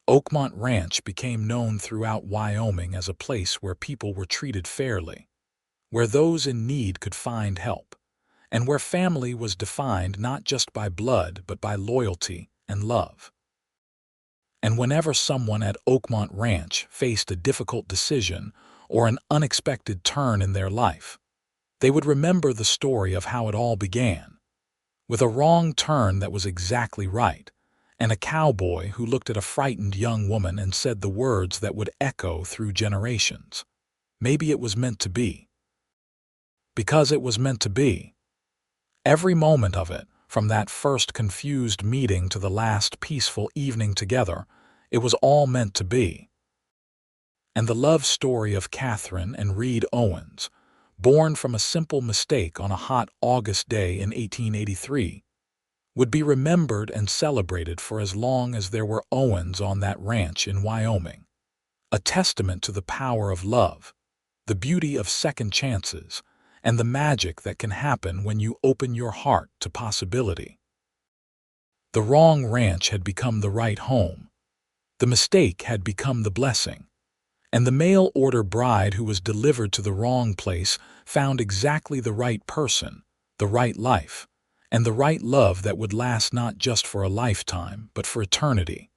Oakmont Ranch became known throughout Wyoming as a place where people were treated fairly, where those in need could find help, and where family was defined not just by blood but by loyalty and love. And whenever someone at Oakmont Ranch faced a difficult decision or an unexpected turn in their life, they would remember the story of how it all began, with a wrong turn that was exactly right, and a cowboy who looked at a frightened young woman and said the words that would echo through generations: "Maybe it was meant to be." Because it was meant to be. Every moment of it, from that first confused meeting to the last peaceful evening together, it was all meant to be. And the love story of Katherine and Reed Owens, born from a simple mistake on a hot August day in 1883, would be remembered and celebrated for as long as there were Owens on that ranch in Wyoming, a testament to the power of love, the beauty of second chances, and the magic that can happen when you open your heart to possibility. The wrong ranch had become the right home. The mistake had become the blessing. And the mail-order bride who was delivered to the wrong place found exactly the right person, the right life, and the right love that would last not just for a lifetime, but for eternity.